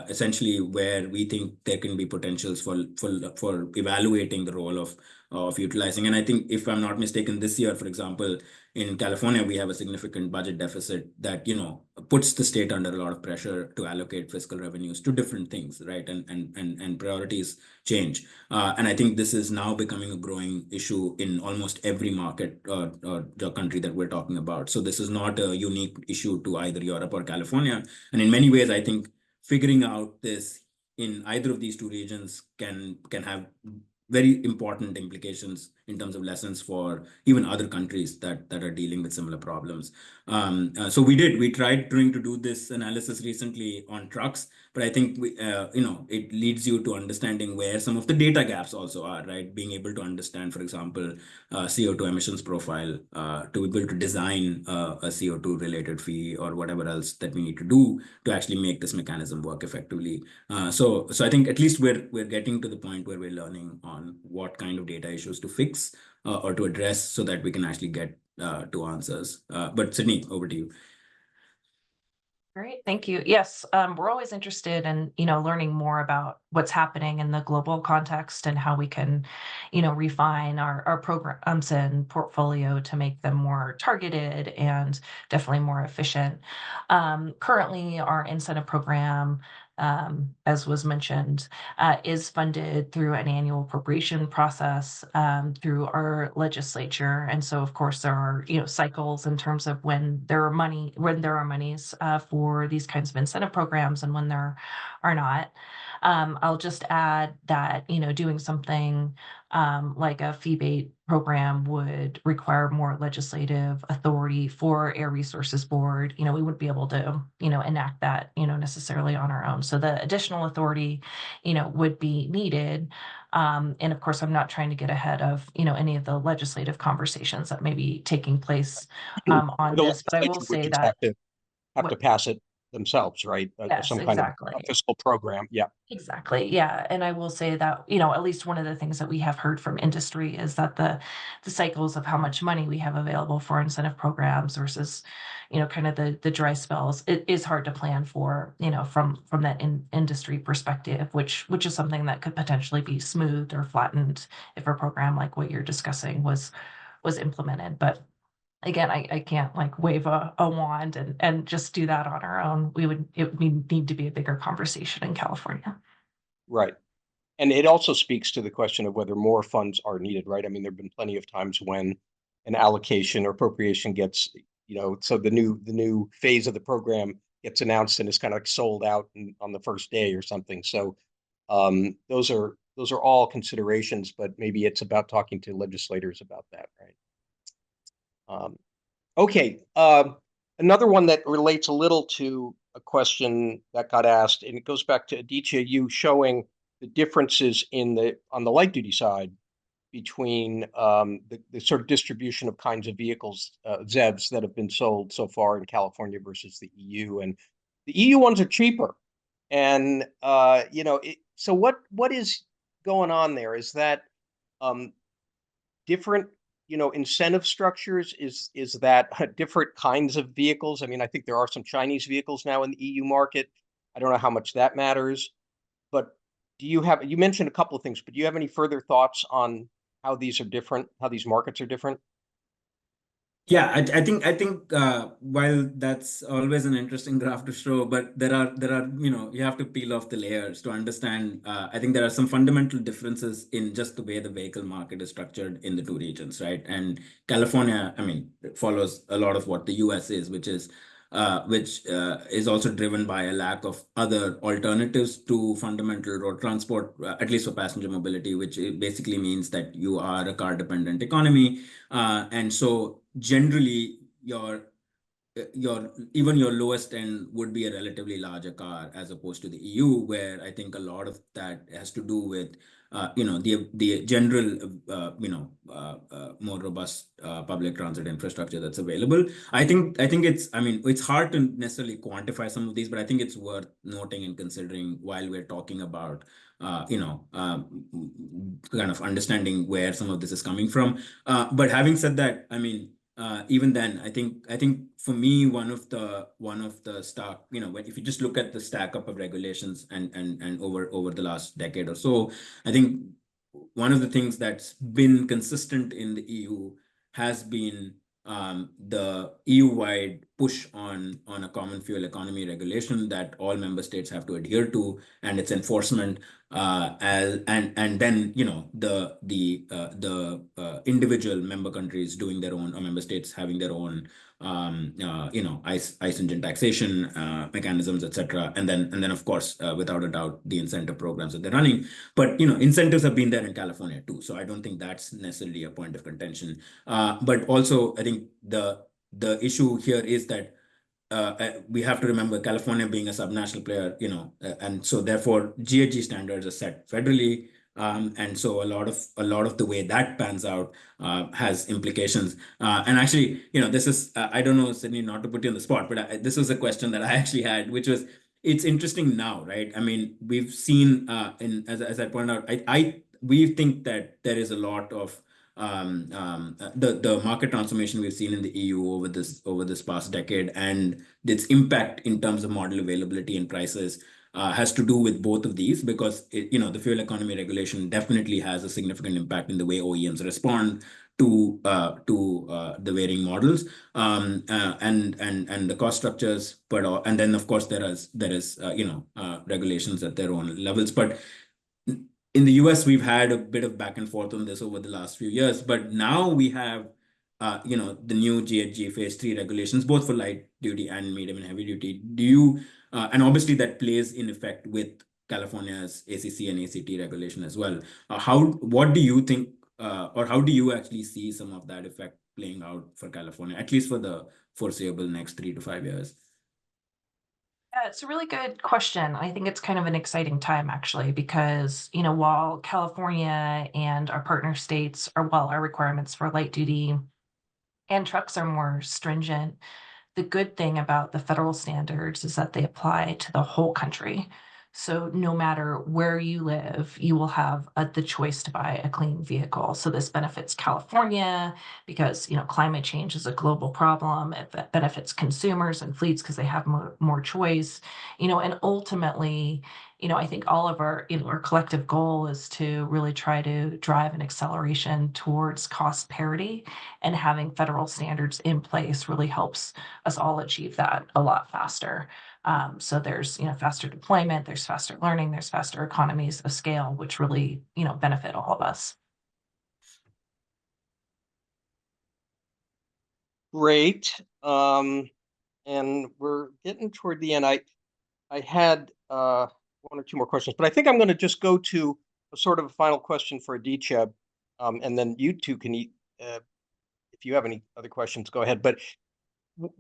essentially where we think there can be potentials for evaluating the role of utilizing. And I think, if I'm not mistaken, this year, for example, in California, we have a significant budget deficit that, puts the state under a lot of pressure to allocate fiscal revenues to different things, right? And priorities change. And I think this is now becoming a growing issue in almost every market or the country that we're talking about. So this is not a unique issue to either Europe or California. And in many ways, I think figuring out this in either of these two regions can have very important implications in terms of lessons for even other countries that are dealing with similar problems. So we tried trying to do this analysis recently on trucks, but I think it leads you to understanding where some of the data gaps also are, right? Being able to understand, for example, CO2 emissions profile, to be able to design a CO2 related fee or whatever else that we need to do to actually make this mechanism work effectively. So I think at least we're getting to the point where we're learning on what kind of data issues to fix or to address so that we can actually get to answers. But Sydney, over to you. Great, thank you. Yes, we're always interested in, learning more about what's happening in the global context and how we can, refine our programs and portfolio to make them more targeted and definitely more efficient. Currently, our incentive program, as was mentioned, is funded through an annual appropriation process through our legislature. And so, of course, there are cycles in terms of when there are monies for these kinds of incentive programs and when there are not. I'll just add that doing something like a fee-based program would require more legislative authority for Air Resources Board. We wouldn't be able to enact that necessarily on our own. So the additional authority would be needed. And of course, I'm not trying to get ahead of any of the legislative conversations that may be taking place on this, but I will say that have to pass it themselves, right? Yes, some kind of exactly. a fiscal program. Yeah. Exactly. Yeah. And I will say that, at least one of the things that we have heard from industry is that the cycles of how much money we have available for incentive programs versus, kind of the dry spells, it is hard to plan for, from that industry perspective, which is something that could potentially be smoothed or flattened if a program like what you're discussing was implemented. But again, I can't wave a wand and just do that on our own. It would need to be a bigger conversation in California. Right. And it also speaks to the question of whether more funds are needed, right? I mean, there have been plenty of times when an allocation or appropriation gets, so the new phase of the program gets announced and is kind of sold out on the first day or something. So those are all considerations, but maybe it's about talking to legislators about that, right? Okay, another one that relates a little to a question that got asked, and it goes back to Aditya, you showing the differences on the light duty side between the sort of distribution of kinds of vehicles, ZEVs, that have been sold so far in California versus the EU, and the EU ones are cheaper. And so what is going on there? Is that different incentive structures? Is that different kinds of vehicles? I mean, I think there are some Chinese vehicles now in the EU market. I don't know how much that matters, but you mentioned a couple of things, but do you have any further thoughts on how these are different, how these markets are different? Yeah, I think while that's always an interesting graph to show, but there are you have to peel off the layers to understand. I think there are some fundamental differences in just the way the vehicle market is structured in the two regions, right? And California, I mean, follows a lot of what the US is, which is also driven by a lack of other alternatives to fundamental road transport, at least for passenger mobility, which basically means that you are a car-dependent economy, and so generally your lowest end would be a relatively larger car as opposed to the EU, where I think a lot of that has to do with the general more robust public transit infrastructure that's available. I think it's hard to necessarily quantify some of these, but I think it's worth noting and considering while we're talking about kind of understanding where some of this is coming from. But having said that, I mean, even then, I think for me, one of the stark, if you just look at the stack up of regulations and over the last decade or so, I think one of the things that's been consistent in the EU has been the EU-wide push on a common fuel economy regulation that all member states have to adhere to, and its enforcement, and then the individual member countries doing their own, or member states having their own ICE engine taxation mechanisms, etc. And then of course, without a doubt, the incentive programs that they're running. But incentives have been there in California too, so I don't think that's necessarily a point of contention. But also, I think the issue here is that we have to remember California being a subnational player, and so therefore GHG standards are set federally. And so a lot of the way that pans out has implications. And actually, this is, I don't know, Sydney, not to put you on the spot, but this was a question that I actually had, which was, it's interesting now, right? I mean, we've seen, as I pointed out, we think that there is a lot of the market transformation we've seen in the EU over this past decade, and its impact in terms of model availability and prices has to do with both of these, because the fuel economy regulation definitely has a significant impact in the way OEMs respond to the varying models and the cost structures, and then of course there is regulations at their own levels. But in the US, we've had a bit of back and forth on this over the last few years, but now we have the new GHG phase 3 regulations, both for light duty and medium and heavy duty. And obviously that plays in effect with California's ACC and ACT regulation as well. What do you think, or how do you actually see some of that effect playing out for California, at least for the foreseeable next 3 to 5 years? Yeah, it's a really good question. I think it's kind of an exciting time, actually, because, while California and our partner states our requirements for light duty and trucks are more stringent, the good thing about the federal standards is that they apply to the whole country. So no matter where you live, you will have the choice to buy a clean vehicle. So this benefits California because, climate change is a global problem. It benefits consumers and fleets because they have more choice, and ultimately, I think all of our collective goal is to really try to drive an acceleration towards cost parity, and having federal standards in place really helps us all achieve that a lot faster. So there's, faster deployment, there's faster learning, there's faster economies of scale, which really, benefit all of us. Great. And we're getting toward the end. I had one or two more questions, but I think I'm going to just go to a sort of a final question for Aditya, and then you two can, if you have any other questions, go ahead. But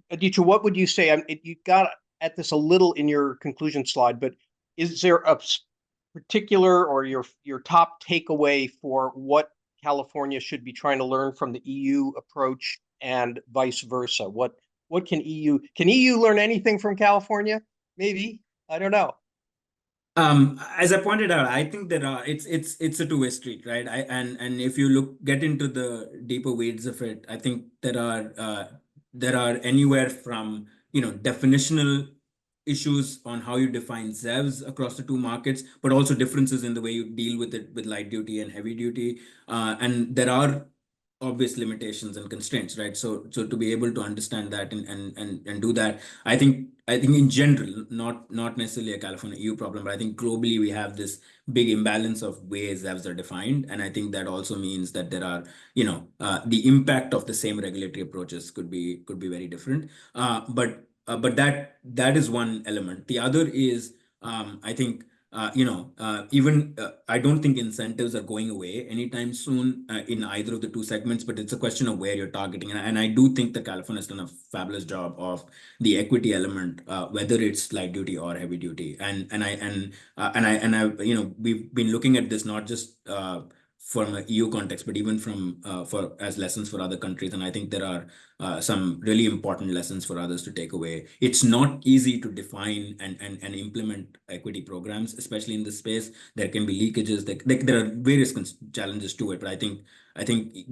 Aditya, what would you say? You got at this a little in your conclusion slide, but is there a particular or your top takeaway for what California should be trying to learn from the EU approach and vice versa? What can EU learn anything from California? Maybe, I don't know. As I pointed out, I think it's a two-way street, right? And if you get into the deeper weeds of it, I think there are anywhere from definitional issues on how you define ZEVs across the two markets, but also differences in the way you deal with it with light duty and heavy duty, and there are obvious limitations and constraints, right? So to be able to understand that and do that, I think in general, not necessarily a California EU problem, but I think globally we have this big imbalance of ways ZEVs are defined, and I think that also means that there are the impact of the same regulatory approaches could be very different. But that is one element. The other is I think I don't think incentives are going away anytime soon in either of the two segments, but it's a question of where you're targeting. And I do think that California has done a fabulous job of the equity element, whether it's light duty or heavy duty. And we've been looking at this not just from an EU context, but even from as lessons for other countries. And I think there are some really important lessons for others to take away. It's not easy to define and implement equity programs, especially in this space. There can be leakages. There are various challenges to it, but I think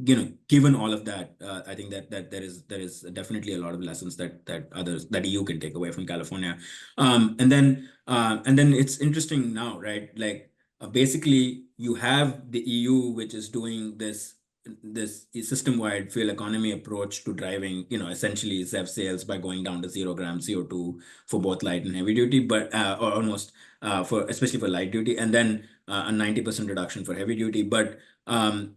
given all of that, I think that there is definitely a lot of lessons that EU can take away from California. And then it's interesting now, right? Like basically you have the EU, which is doing this system-wide fuel economy approach to driving, essentially ZEV sales by going down to 0 gram CO2 for both light and heavy duty, but or almost especially for light duty, and then a 90% reduction for heavy duty. But then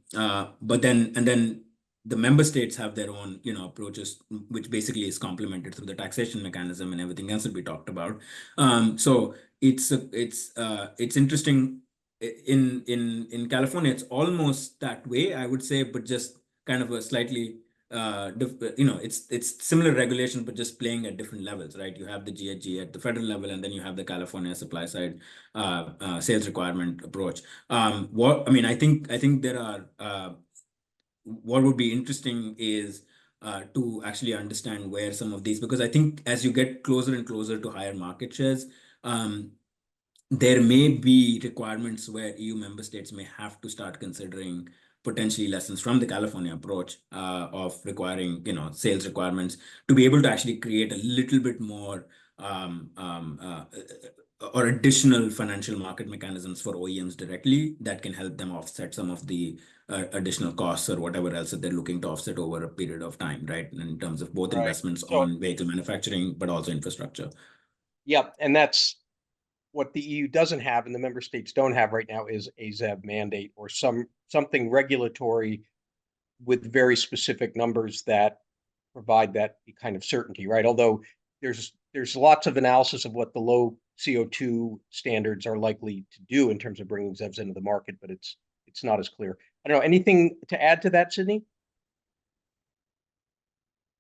the member states have their own, approaches, which basically is complemented through the taxation mechanism and everything else that we talked about. So it's interesting. In California, it's almost that way, I would say, but just kind of a slightly it's similar regulation, but just playing at different levels, right? You have the GHG at the federal level, and then you have the California supply side sales requirement approach. I think there are what would be interesting is to actually understand where some of these, because I think as you get closer and closer to higher market shares, there may be requirements where EU member states may have to start considering potentially lessons from the California approach of requiring, sales requirements to be able to actually create a little bit more or additional financial market mechanisms for OEMs directly that can help them offset some of the additional costs or whatever else that they're looking to offset over a period of time, right? In terms of both investments on vehicle manufacturing, but also infrastructure. Yep, and that's what the EU doesn't have and the member states don't have right now is a ZEV mandate or something regulatory with very specific numbers that provide that kind of certainty, right? Although there's lots of analysis of what the low CO2 standards are likely to do in terms of bringing ZEVs into the market, but it's not as clear. I don't know, anything to add to that, Sydney?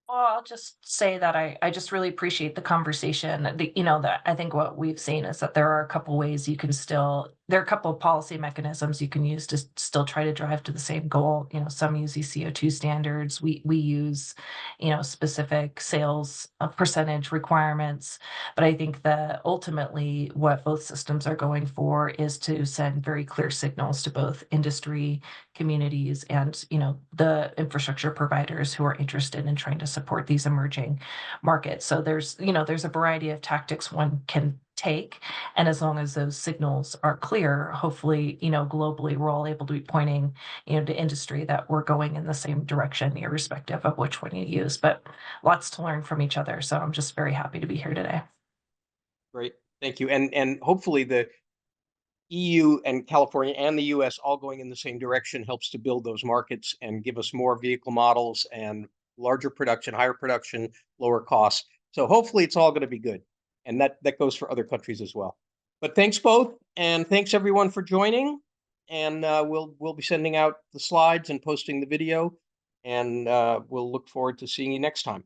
Well, I'll just say that I just really appreciate the conversation. That I think what we've seen is that there are a couple ways there are a couple of policy mechanisms you can use to still try to drive to the same goal. Some use these CO2 standards. We use, specific sales percentage requirements. But I think that ultimately what both systems are going for is to send very clear signals to both industry, communities, and the infrastructure providers who are interested in trying to support these emerging markets. So there's a variety of tactics one can take, and as long as those signals are clear, hopefully globally we're all able to be pointing to industry that we're going in the same direction, irrespective of which one you use. But lots to learn from each other, so I'm just very happy to be here today. Great, thank you. And hopefully the EU and California and the US all going in the same direction helps to build those markets and give us more vehicle models and larger production, higher production, lower costs. So hopefully it's all going to be good. And that goes for other countries as well. But thanks both, and thanks everyone for joining. And we'll be sending out the slides and posting the video, and we'll look forward to seeing you next time.